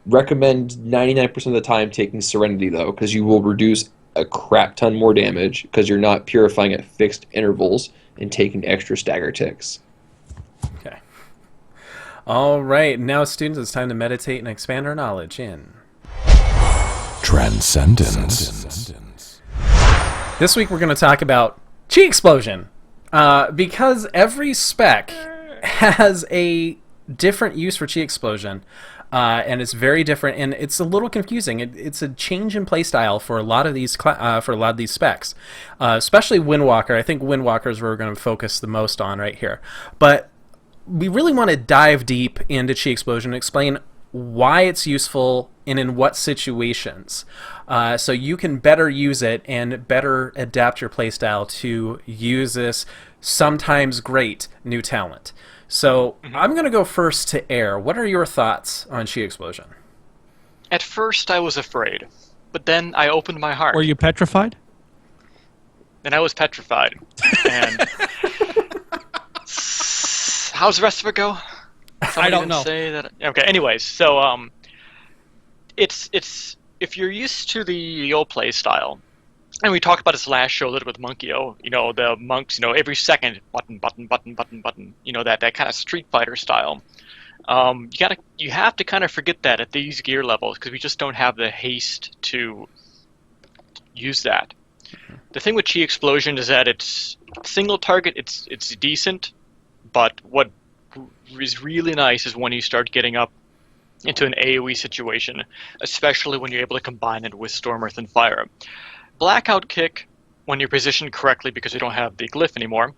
Recommend 99% of the time taking Serenity, though, because you will reduce a crap ton more damage because you're not purifying at fixed intervals and taking extra stagger ticks. Okay. All right. Now, students, it's time to meditate and expand our knowledge in Transcendence. This week we're going to talk about Chi Explosion. Because every spec has a different use for Chi Explosion, and it's very different, and it's a little confusing. It's a change in playstyle for a lot of these specs, especially Windwalker. I think Windwalker is where we're going to focus the most on right here. But we really want to dive deep into Chi Explosion and explain why it's useful and in what situations, so you can better use it and better adapt your playstyle to use this sometimes great new talent. So I'm going to go first to Air. What are your thoughts on Chi Explosion? At first I was afraid, but then I opened my heart. Were you petrified? Then I was petrified. And how's the rest of it go? I don't know. Say that. Okay. Anyways, so it's if you're used to the old play style, and we talked about this last show a little bit with Monkey-O, the monks, every second button, that kind of Street Fighter style. You have to kind of forget that at these gear levels because we just don't have the haste to use that. The thing with Chi Explosion is that it's single target. It's decent, but what is really nice is when you start getting up into an AoE situation, especially when you're able to combine it with Storm, Earth, and Fire. Blackout Kick, when you're positioned correctly because you don't have the glyph anymore,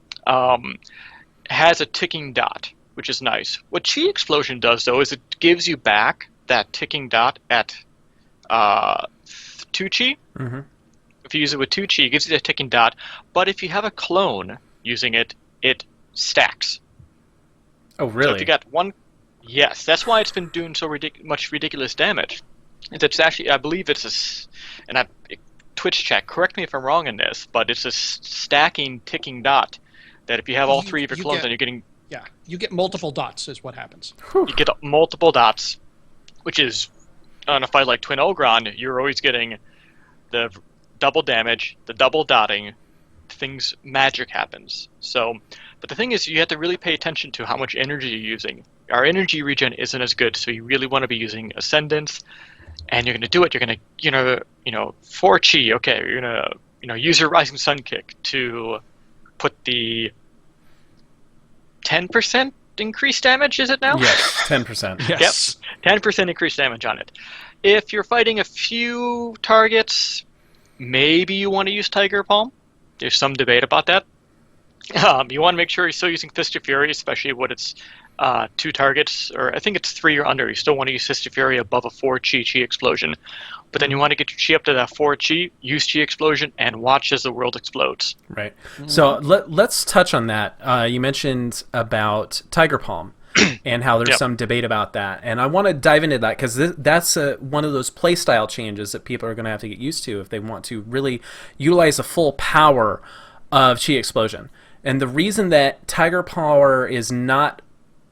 has a ticking dot, which is nice. What Chi Explosion does, though, is it gives you back that ticking dot at 2 chi. Mm-hmm. If you use it with 2 chi, it gives you the ticking dot. But if you have a clone using it, it stacks. Oh, really? So if you got one... Yes, that's why it's been doing so much ridiculous damage. It's actually, I believe it's Twitch chat, correct me if I'm wrong in this, but it's a stacking ticking dot that if you have all three of your clones and you're getting... Yeah, you get multiple dots is what happens. You get multiple dots, which is, on a fight like Twin Ogron, you're always getting the double damage, the double dotting, magic happens. So, but the thing is, you have to really pay attention to how much energy you're using. Our energy regen isn't as good, so you really want to be using Ascendance, and you're going to do it. You're going to, 4 chi, okay, you're going to, use your Rising Sun Kick to put the 10% increased damage, is it now? Yes, 10%. Yes. Yep, 10% increased damage on it. If you're fighting a few targets, maybe you want to use Tiger Palm. There's some debate about that. You want to make sure you're still using Fist of Fury, especially when it's 2 targets, or I think it's 3 or under. You still want to use Fist of Fury above a 4 chi explosion. But then you want to get your chi up to that 4 chi, use chi explosion, and watch as the world explodes. Right. So let's touch on that. You mentioned about Tiger Palm and how there's some debate about that. And I want to dive into that because that's one of those playstyle changes that people are going to have to get used to if they want to really utilize the full power of chi explosion. And the reason that Tiger Power is not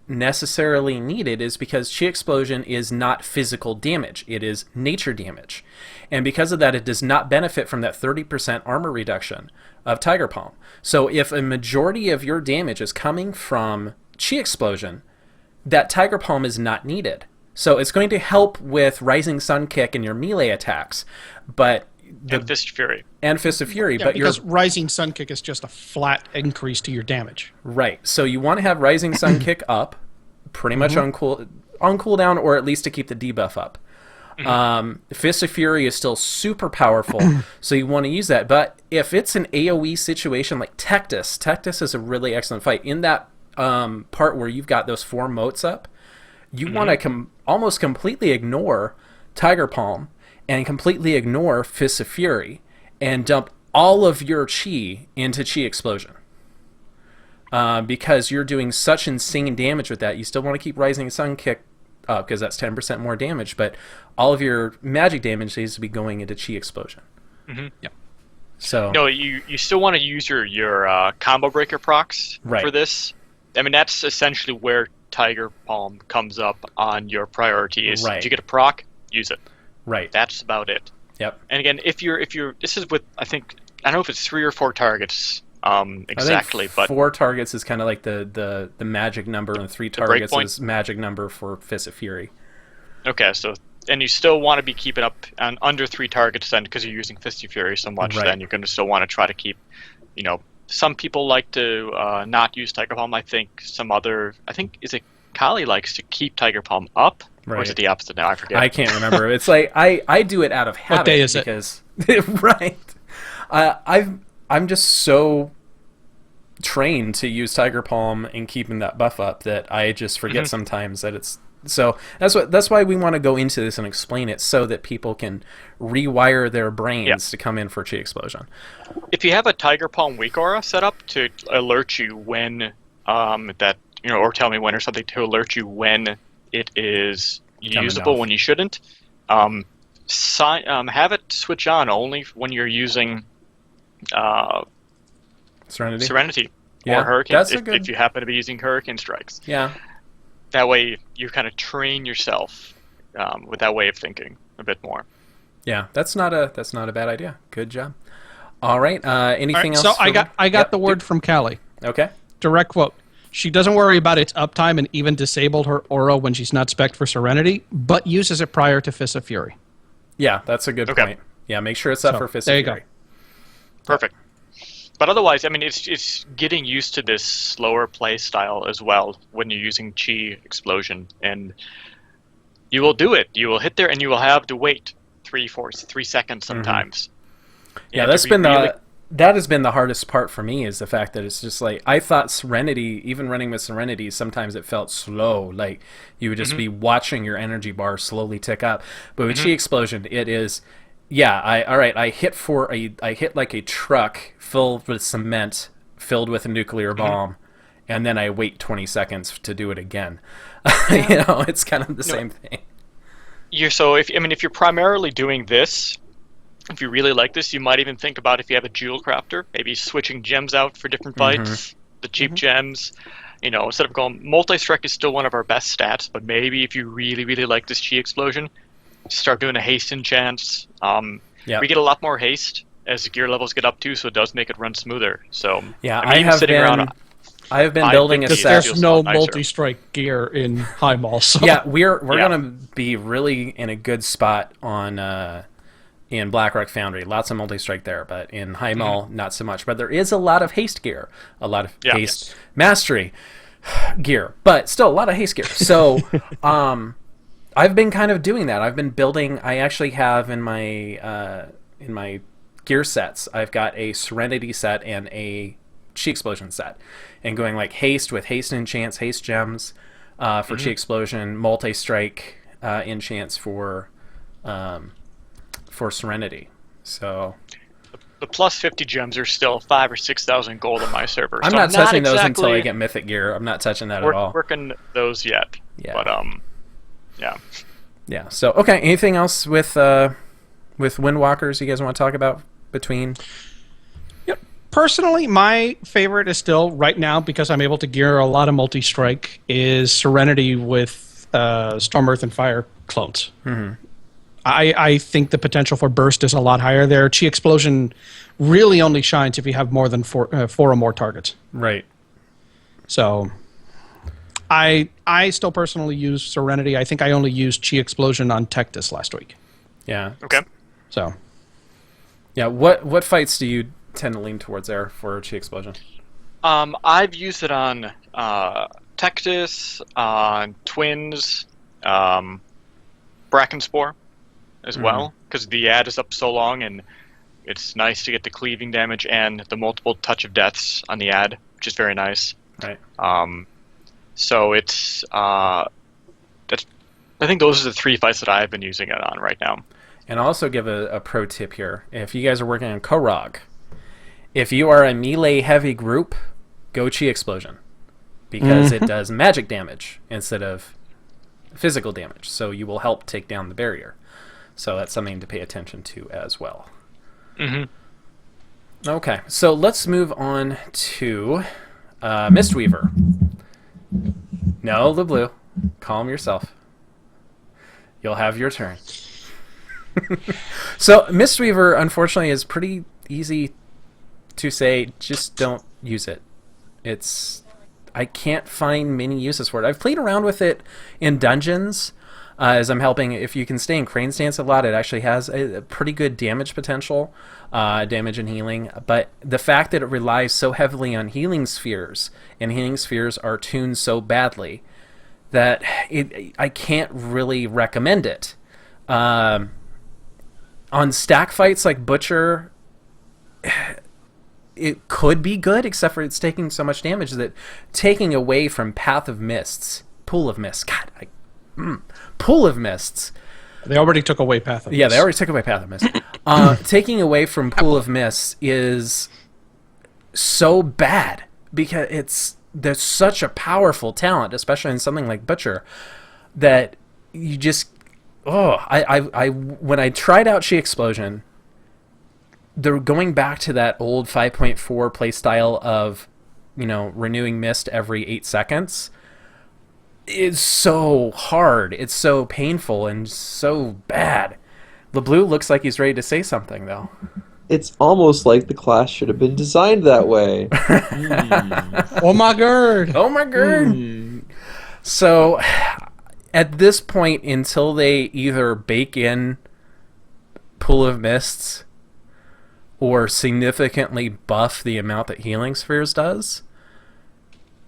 necessarily needed is because chi explosion is not physical damage, it is nature damage, and because of that it does not benefit from that 30% armor reduction of Tiger Palm. So if a majority of your damage is coming from chi explosion, that Tiger Palm is not needed. So it's going to help with Rising Sun Kick and your melee attacks, but and Fist of Fury. And Fist of Fury, Yeah, but because Rising Sun Kick is just a flat increase to your damage. Right. So you want to have Rising Sun Kick up, pretty much on cooldown, or at least to keep the debuff up. Fist of Fury is still super powerful, so you want to use that. But if it's an AoE situation like Tectis is a really excellent fight. In that part where you've got those 4 motes up, you want to almost completely ignore Tiger Palm and completely ignore Fist of Fury and dump all of your chi into chi explosion. Because you're doing such insane damage with that. You still want to keep Rising Sun Kick up because that's 10% more damage, but all of your magic damage needs to be going into chi explosion. Yeah. So no, you still want to use your combo breaker procs for this. I mean, that's essentially where Tiger Palm comes up on your priority. Is if you get a proc, use it. Right. That's about it. Yep. And again, if you're this is with I don't know if it's 3 or 4 targets exactly, I think but 4 targets is kind of like the magic number, and 3 targets is magic number for Fist of Fury. Okay, so and you still want to be keeping up on under 3 targets then because you're using Fist of Fury so much. Then you're going to still want to try to keep, some people like to not use Tiger Palm. I think is it Kali likes to keep Tiger Palm up. Or is it the opposite now? I forget. I can't remember. It's like I do it out of habit. What day is because, it? Right. I'm just so trained to use Tiger Palm and keeping that buff up that I just forget sometimes that it's so. That's why we want to go into this and explain it so that people can rewire their brains to come in for chi explosion. If you have a Tiger Palm weak aura set up to alert you when or tell me when or something to alert you when it is usable when you shouldn't. Have it switch on only when you're using Serenity or Hurricane if you happen to be using Hurricane Strikes. Yeah. That way you kind of train yourself with that way of thinking a bit more. Yeah, that's not a bad idea. Good job. All right. Anything else? So I got the word from Callie. Okay. Direct quote. She doesn't worry about its uptime and even disabled her aura when she's not spec'd for Serenity, but uses it prior to Fist of Fury. Yeah, that's a good point. Yeah, make sure it's up for Fist of Fury. There you go. Perfect. But otherwise, I mean, it's getting used to this slower play style as well when you're using Chi Explosion. And you will do it. You will hit there and you will have to wait 3 seconds sometimes. Yeah, that's been that has been the hardest part for me, is the fact that it's just like, I thought Serenity, even running with Serenity, sometimes it felt slow. Like you would just be watching your energy bar slowly tick up. But with Chi Explosion, it is, yeah, I hit like a truck filled with cement, filled with a nuclear bomb, and then I wait 20 seconds to do it again. You know, it's kind of the same thing. If you're primarily doing this, if you really like this, you might even think about, if you have a jewel crafter, maybe switching gems out for different fights, the cheap gems. You know, instead of going, multi-strike is still one of our best stats, but maybe if you really, really like this Chi Explosion, start doing a haste enchant. We get a lot more haste as the gear levels get up too, so it does make it run smoother. So yeah, I have been building a set. There's no multi-strike gear in High Mall. So. Yeah, we're gonna be really in a good spot on in Blackrock Foundry. Lots of multi-strike there, but in High Mall, not so much. But there is a lot of haste gear, a lot of haste mastery gear, but still a lot of haste gear. So I've been kind of doing that. I've been building. I actually have in my gear sets, I've got a Serenity set and a Chi Explosion set, and going like haste with haste enchants, haste gems for Chi Explosion, multi-strike enchants for Serenity. So the plus 50 gems are still 5,000 or 6,000 gold on my server. I'm not touching those until I get mythic gear. I'm not touching that at all. Working those yet. Yeah. But yeah. So okay, anything else with Windwalkers you guys want to talk about between? Personally, my favorite is still, right now, because I'm able to gear a lot of multi-strike, is Serenity with Storm, Earth, and Fire clones. I think the potential for burst is a lot higher there. Chi Explosion really only shines if you have more than four or more targets. Right. So I still personally use Serenity. I think I only used Chi Explosion on Tectus last week. Yeah. Okay. So. Yeah. What fights do you tend to lean towards there for Chi Explosion? I've used it on Tectus, on Twins, Brackenspore as well, because the ad is up so long, and it's nice to get the cleaving damage and the multiple touch of deaths on the ad, which is very nice. Right. So it's I think those are the 3 fights that I've been using it on right now. And I'll also give a pro tip here. If you guys are working on Korog, if you are a melee heavy group, go Chi Explosion, because it does magic damage instead of physical damage, so you will help take down the barrier. So that's something to pay attention to as well. Okay, so let's move on to Mistweaver. No, the blue. Calm yourself. You'll have your turn. So Mistweaver, unfortunately, is pretty easy to say, just don't use it. I can't find many uses for it. I've played around with it in dungeons as I'm helping. If you can stay in Crane Stance a lot, it actually has a pretty good damage potential, damage and healing. But the fact that it relies so heavily on healing spheres, and healing spheres are tuned so badly, that I can't really recommend it. On stack fights like Butcher, it could be good, except for it's taking so much damage that taking away from Pool of Mists. Pool of Mists. They already took away Path of Mists. Yeah, they already took away Path of Mists. Taking away from Pool of Mists is so bad, because there's such a powerful talent, especially in something like Butcher, that you just... when I tried out Chi Explosion, they're going back to that old 5.4 playstyle of, renewing mist every 8 seconds. It's so hard. It's so painful and so bad. The blue looks like he's ready to say something, though. It's almost like the class should have been designed that way. Oh my god! Oh my god! So, at this point, until they either bake in Pool of Mists or significantly buff the amount that Healing Spheres does,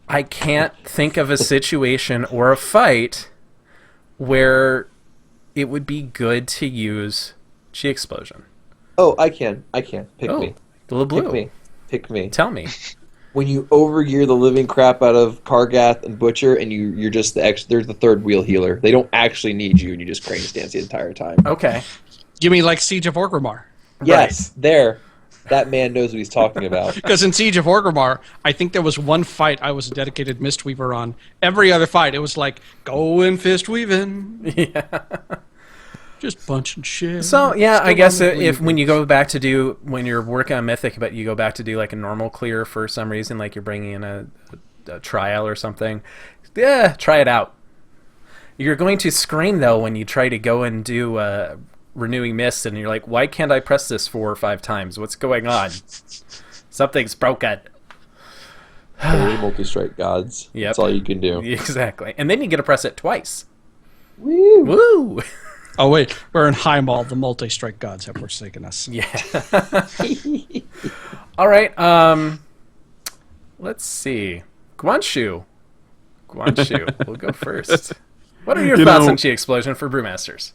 I can't think of a situation or a fight where it would be good to use Chi Explosion. Oh, I can. Pick me. The blue. Pick me. Tell me. When you overgear the living crap out of Kargath and Butcher, and you're just there's the third wheel healer. They don't actually need you, and you just crane stance the entire time. Okay. You mean like Siege of Orgrimmar? Yes, there. That man knows what he's talking about. Because in Siege of Orgrimmar, I think there was one fight I was a dedicated Mistweaver on. Every other fight, it was like, go in fist weaving. Yeah. Just punching shit. So, yeah, Still I guess on the if weaver. when you go back to do, when you're working on Mythic, but you go back to do like a normal clear for some reason, like you're bringing in a trial or something, yeah, try it out. You're going to scream, though, when you try to go and do Renewing Mist, and you're like, why can't I press this 4 or 5 times? What's going on? Something's broken. Multi-strike gods. Yep. That's all you can do. Exactly. And then you get to press it twice. Woo! Woo! Oh, wait. We're in Heimdall. The multi-strike gods have forsaken us. Yeah. All right. Let's see. Guanshu. We'll go first. What are your thoughts on Chi Explosion for Brewmasters?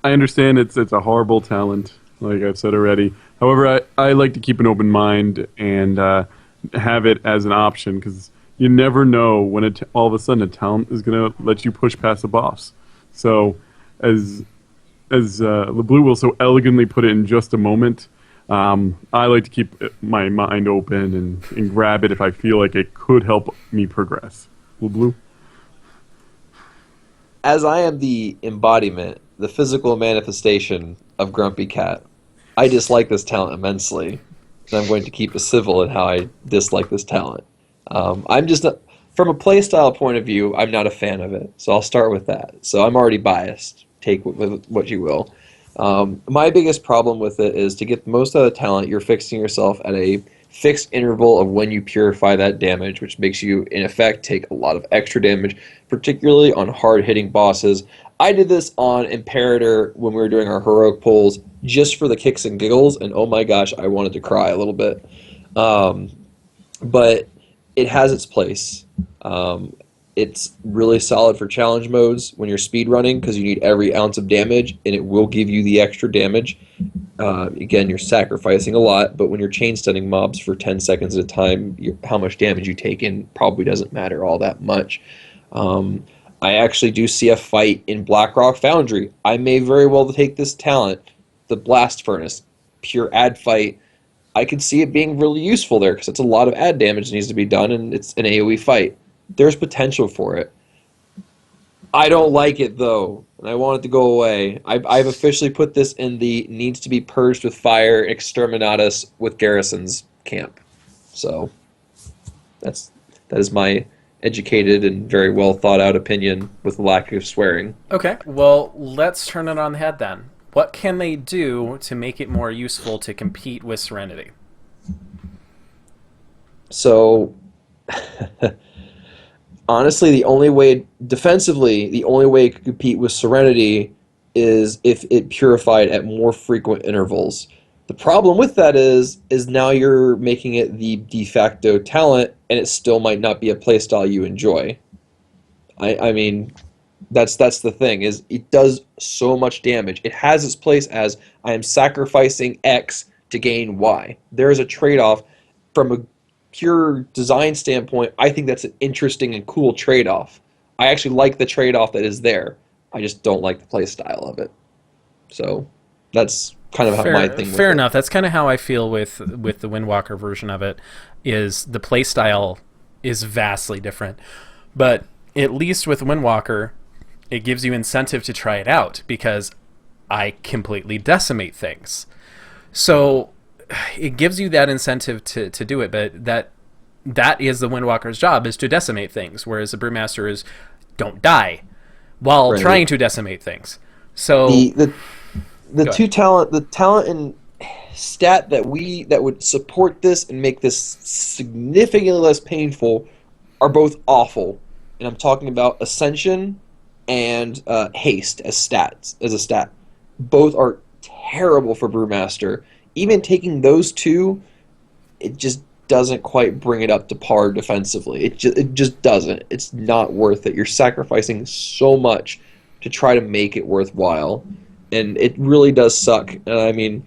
I understand it's a horrible talent, like I've said already. However, I like to keep an open mind and have it as an option, because you never know when all of a sudden a talent is going to let you push past the boss. So, as LeBlue will so elegantly put it in just a moment, I like to keep my mind open and grab it if I feel like it could help me progress. LeBlue? As I am the embodiment, the physical manifestation of Grumpy Cat, I dislike this talent immensely, and I'm going to keep it civil in how I dislike this talent. I'm just not, from a playstyle point of view, I'm not a fan of it, so I'll start with that. So I'm already biased. Take what you will. My biggest problem with it is to get the most out of the talent, you're fixing yourself at a fixed interval of when you purify that damage, which makes you, in effect, take a lot of extra damage, particularly on hard-hitting bosses. I did this on Imperator when we were doing our heroic pulls, just for the kicks and giggles, and oh my gosh, I wanted to cry a little bit. But it has its place. It's really solid for challenge modes when you're speedrunning, because you need every ounce of damage, and it will give you the extra damage. Again, you're sacrificing a lot, but when you're chain stunning mobs for 10 seconds at a time, how much damage you take in probably doesn't matter all that much. I actually do see a fight in Blackrock Foundry. I may very well take this talent, the Blast Furnace, pure ad fight. I could see it being really useful there, because it's a lot of ad damage that needs to be done, and it's an AoE fight. There's potential for it. I don't like it, though, and I want it to go away. I've officially put this in the needs to be purged with fire, exterminatus with garrisons camp. So that is my educated and very well thought out opinion with the lack of swearing. Okay, well, let's turn it on the head then. What can they do to make it more useful to compete with Serenity? So, honestly, the only way it could compete with Serenity is if it purified at more frequent intervals. The problem with that is now you're making it the de facto talent, and it still might not be a playstyle you enjoy. I mean, that's the thing, is it does so much damage. It has its place as I am sacrificing X to gain Y. There is a trade-off. From a pure design standpoint, I think that's an interesting and cool trade-off. I actually like the trade-off that is there. I just don't like the play style of it. So that's kind of my thing. Fair enough. That's kind of how I feel with the Windwalker version of it. Is the play style is vastly different, but at least with Windwalker, it gives you incentive to try it out, because I completely decimate things. So it gives you that incentive to do it, but that is the Windwalker's job, is to decimate things, whereas the Brewmaster is don't die while trying to decimate things. So the talent and stat that would support this and make this significantly less painful are both awful. And I'm talking about Ascension and Haste as a stat. Both are terrible for Brewmaster. Even taking those two, it just doesn't quite bring it up to par defensively. It just doesn't. It's not worth it. You're sacrificing so much to try to make it worthwhile, and it really does suck. And I mean,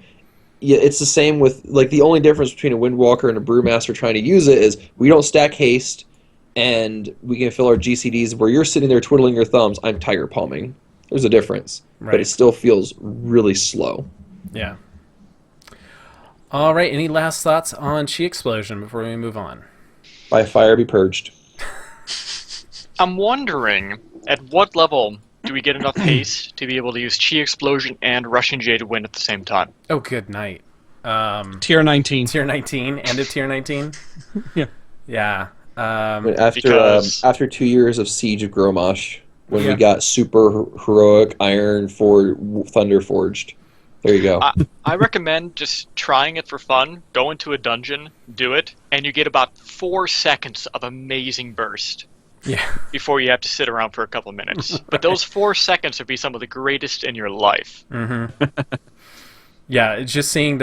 yeah, it's the same with, like, the only difference between a Windwalker and a Brewmaster trying to use it is we don't stack haste, and we can fill our GCDs. Where you're sitting there twiddling your thumbs, I'm Tiger Palming. There's a difference, but it still feels really slow. Yeah. All right, any last thoughts on Chi Explosion before we move on? By fire be purged. I'm wondering, at what level do we get enough haste to be able to use Chi Explosion and Rushing Jade Wind at the same time? Oh, good night. Tier 19. Tier 19, end of Tier 19? Yeah. Yeah. After 2 years of Siege of Gromosh, when Yeah. we got super heroic Iron Thunder Forged. There you go. I recommend just trying it for fun. Go into a dungeon, do it, and you get about 4 seconds of amazing burst. Yeah. Before you have to sit around for a couple of minutes. But those 4 seconds would be some of the greatest in your life. Mm-hmm. Yeah, it's just seeing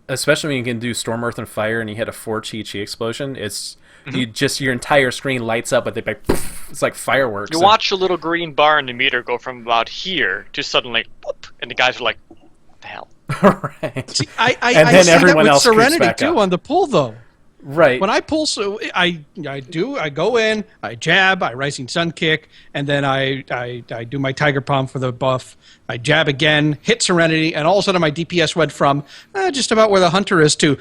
especially when you can do Storm, Earth, and Fire and you hit a 4 Chi explosion, it's your entire screen lights up with it's like fireworks. You watch a little green bar in the meter go from about here to suddenly, whoop, and the guys are like, what the hell? Right. See, I then see everyone that else with creeps Serenity back too up. on the pull though. Right. When I pull, so I go in, I jab, I Rising Sun kick, and then I do my Tiger Palm for the buff. I jab again, hit Serenity, and all of a sudden my DPS went from just about where the Hunter is to.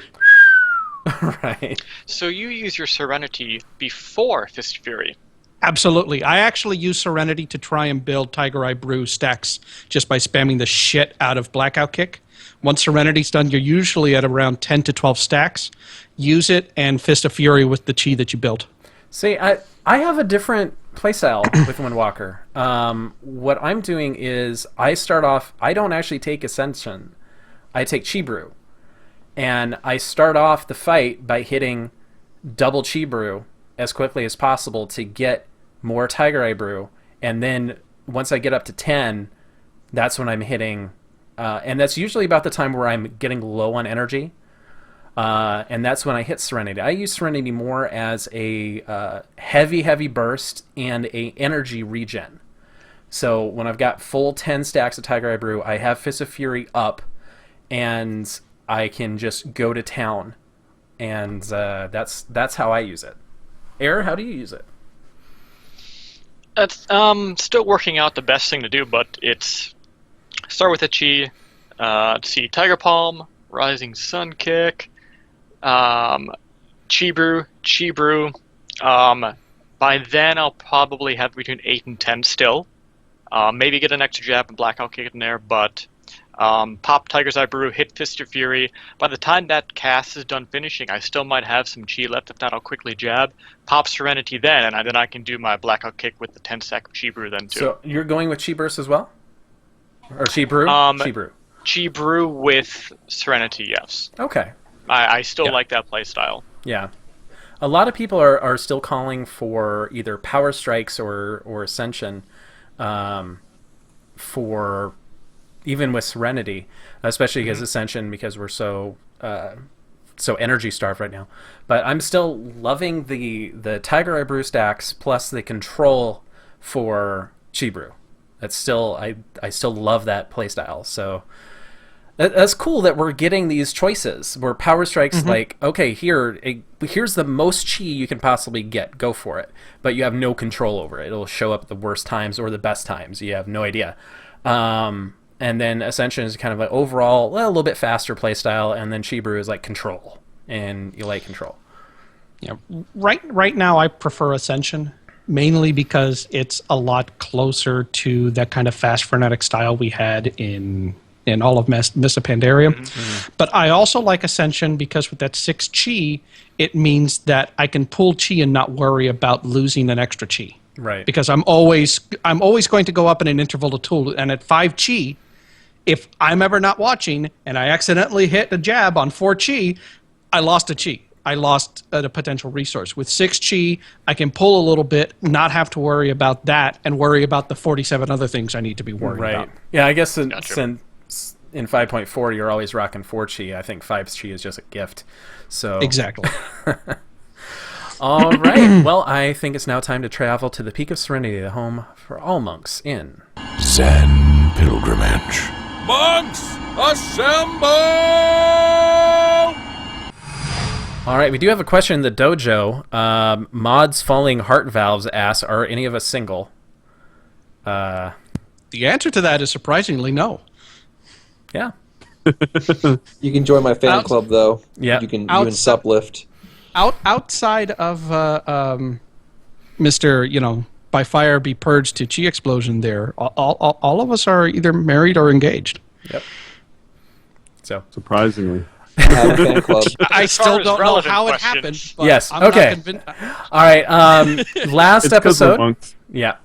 Right. So you use your Serenity before Fist Fury. Absolutely. I actually use Serenity to try and build Tiger Eye Brew stacks just by spamming the shit out of Blackout Kick. Once Serenity's done, you're usually at around 10 to 12 stacks. Use it and Fist of Fury with the chi that you built. See, I have a different playstyle with Windwalker. What I'm doing is I start off, I don't actually take Ascension. I take Chi Brew. And I start off the fight by hitting double Chi Brew as quickly as possible to get more Tiger Eye Brew. And then once I get up to 10, that's when I'm hitting... and that's usually about the time where I'm getting low on energy. And that's when I hit Serenity. I use Serenity more as a heavy burst and a energy regen. So when I've got full 10 stacks of Tiger Eye Brew, I have Fist of Fury up, and I can just go to town. And that's how I use it. Air, how do you use it? That's still working out the best thing to do, but it's start with a Chi, see Tiger Palm, Rising Sun Kick, Chi Brew. By then I'll probably have between 8 and 10 still. Maybe get an extra jab and Blackout Kick in there, but pop Tiger's Eye Brew, hit Fist of Fury. By the time that cast is done finishing, I still might have some Chi left. If not, I'll quickly jab, pop Serenity then, and then I can do my Blackout Kick with the 10 stack of Chi Brew then too. So you're going with Chi Burst as well? Or Chi Brew? Chi Brew. Chi Brew with Serenity, yes. Okay. I still like that playstyle. Yeah. A lot of people are still calling for either Power Strikes or Ascension for even with Serenity, especially because Ascension, because we're so energy starved right now. But I'm still loving the Tiger Eye Brew stacks plus the control for Chi Brew. That's still I still love that playstyle. So that's cool that we're getting these choices where Power Strike's like, okay, here's the most chi you can possibly get. Go for it. But you have no control over it. It'll show up at the worst times or the best times. You have no idea. And then Ascension is kind of like overall a little bit faster playstyle, and then Chi Brew is like control, and you like control. Yeah, right now I prefer Ascension, mainly because it's a lot closer to that kind of fast frenetic style we had in all of Mist of Pandaria. But I also like Ascension because with that 6 chi, it means that I can pull chi and not worry about losing an extra chi. Right. Because I'm always going to go up in an interval to tool, and at 5 chi, if I'm ever not watching and I accidentally hit a jab on 4 chi, I lost a chi. I lost a potential resource. With 6 chi, I can pull a little bit, not have to worry about that, and worry about the 47 other things I need to be worried about. Yeah, I guess in 5.4 you're always rocking 4 chi. I think 5 chi is just a gift. So Exactly. All right. Well, I think it's now time to travel to the Peak of Serenity, the home for all monks in Zen pilgrimage. Monks, Assemble! All right, we do have a question in the dojo. Mods Falling Heart Valves asks, are any of us single? The answer to that is surprisingly no. Yeah. You can join my fan club, though. Yeah. You can suplift. Outside of Mr. By Fire Be Purged to Chi Explosion there, all of us are either married or engaged. Yep. So Surprisingly. I have a fan club. I still as don't know relevant how it questions. happened. But Yes, I'm okay. Not convinced. all right, last It's 'cause we're episode. monks. Yeah.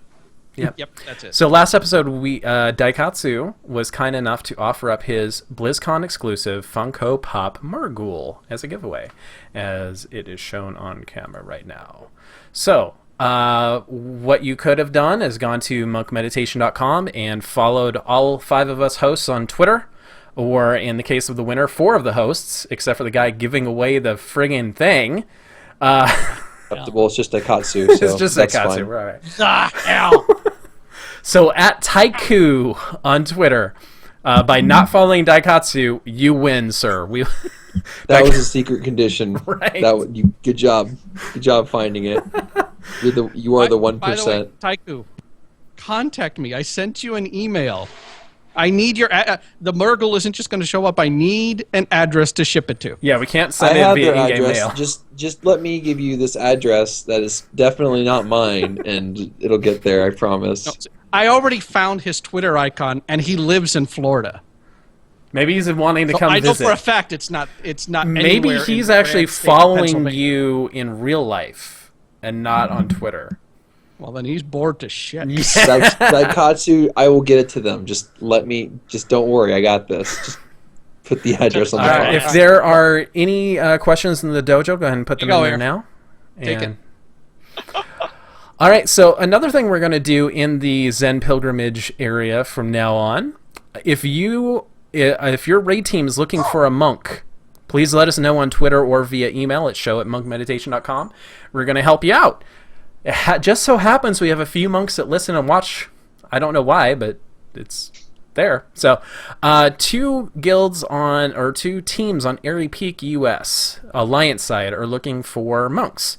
Yep, that's it. So last episode, we Daikatsu was kind enough to offer up his BlizzCon exclusive Funko Pop Murgul as a giveaway, as it is shown on camera right now. So what you could have done is gone to monkmeditation.com and followed all 5 of us hosts on Twitter, or in the case of the winner, 4 of the hosts, except for the guy giving away the friggin' thing. Acceptable. It's just a katsu. So It's just that's Daikatsu, fine. right? Hell. So at Taiku on Twitter, by not following Daikatsu, you win, sir. That was a secret condition. Right. Good job. Good job finding it. You are the 1%. By the way, Taiku, contact me. I sent you an email. I need your... the Murgle isn't just going to show up. I need an address to ship it to. Yeah, we can't I send it have via their in-game address. mail. Just let me give you this address that is definitely not mine, and it'll get there. I promise. No, I already found his Twitter icon, and he lives in Florida. Maybe he's wanting to So come I know visit. for a fact it's not. Maybe anywhere he's in the actually grand state of following Pennsylvania. you in real life and not on Twitter. Well, then he's bored to shit. Daikatsu, I will get it to them. Just don't worry. I got this. Just put the address on the All right, box. if there are any questions in the dojo, go ahead and put them You in go, there Eric. now. Take it. All right, so another thing we're going to do in the Zen Pilgrimage area from now on, if your raid team is looking for a monk, please let us know on Twitter or via email at show@monkmeditation.com. We're going to help you out. It just so happens we have a few monks that listen and watch. I don't know why, but it's there. So 2 teams on Airy Peak US, Alliance side, are looking for monks.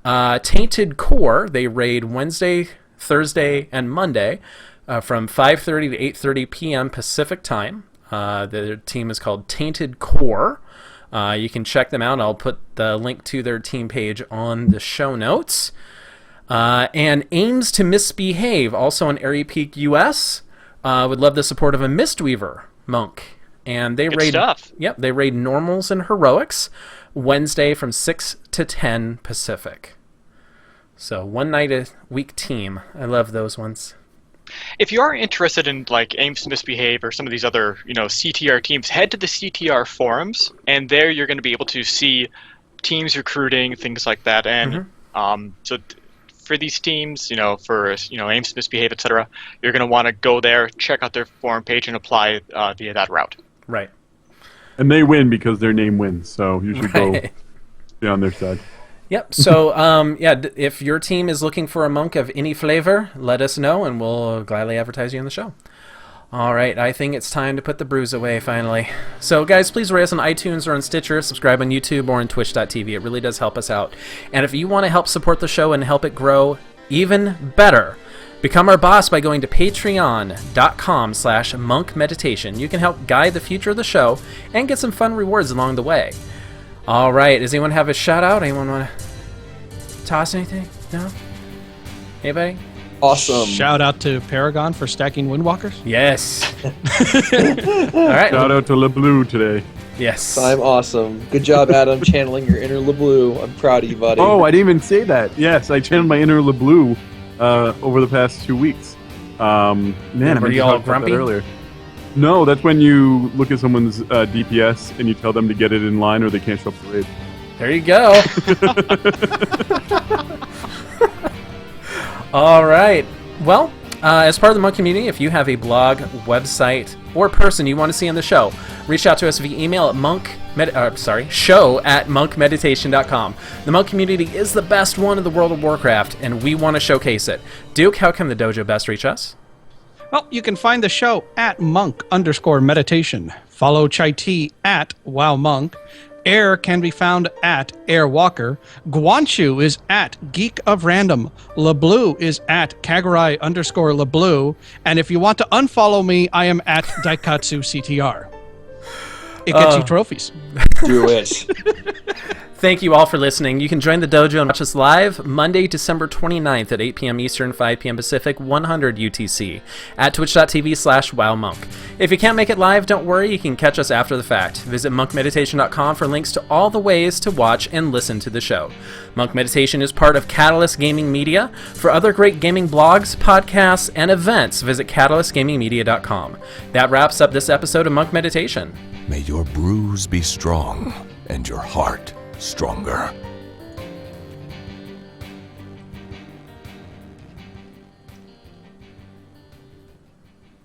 Tainted Core, they raid Wednesday, Thursday, and Monday from 5:30 to 8:30 p.m. Pacific time. Their team is called Tainted Core. You can check them out. I'll put the link to their team page on the show notes. And Aims to Misbehave, also on Airy Peak US, would love the support of a Mistweaver monk. And they Good raid stuff. Yep, they raid normals and heroics Wednesday from 6 to 10 Pacific. So 1 night a week team. I love those ones. If you are interested in like Aims to Misbehave or some of these other, CTR teams, head to the CTR forums, and there you're going to be able to see teams recruiting, things like that. And for these teams, for Aims to Misbehave, etc., you're going to want to go there, check out their forum page, and apply via that route. Right. And they win because their name wins, so you should go Right. be on their side. Yep. So, if your team is looking for a monk of any flavor, let us know, and we'll gladly advertise you on the show. All right, I think it's time to put the brews away, finally. So, guys, please rate us on iTunes or on Stitcher, subscribe on YouTube or on Twitch.tv. It really does help us out. And if you want to help support the show and help it grow even better, become our boss by going to patreon.com/monkmeditation. You can help guide the future of the show and get some fun rewards along the way. All right, does anyone have a shout-out? Anyone want to toss anything? No? Anybody? Awesome. Shout out to Paragon for stacking Windwalkers. Yes. All right. Shout out to LeBlue today. Yes. I'm awesome. Good job, Adam, channeling your inner LeBlue. I'm proud of you, buddy. Oh, I didn't even say that. Yes, I channeled my inner LeBlue over the past 2 weeks. Man, I Were meant to you all talk about grumpy? that earlier. No, that's when you look at someone's DPS and you tell them to get it in line or they can't show up to raid. There you go. All right. Well, as part of the Monk community, if you have a blog, website, or person you want to see on the show, reach out to us via email at show@monkmeditation.com. The Monk community is the best one in the world of Warcraft, and we want to showcase it. Duke, how can the dojo best reach us? Well, you can find the show at monk_meditation. Follow Chai Tea at WowMonk. Air can be found at Airwalker. Guanchu is at Geek of Random. LeBlue is at Kaguri_LeBlue. And if you want to unfollow me, I am at Daikatsu CTR. It gets you trophies. Do it. Thank you all for listening. You can join the dojo and watch us live Monday, December 29th at 8 p.m. Eastern, 5 p.m. Pacific, 100 UTC at twitch.tv/wowmonk. If you can't make it live, don't worry. You can catch us after the fact. Visit monkmeditation.com for links to all the ways to watch and listen to the show. Monk Meditation is part of Catalyst Gaming Media. For other great gaming blogs, podcasts, and events, visit catalystgamingmedia.com. That wraps up this episode of Monk Meditation. May your brews be strong and your heart stronger.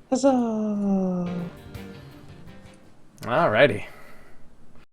Huzzah! Alrighty.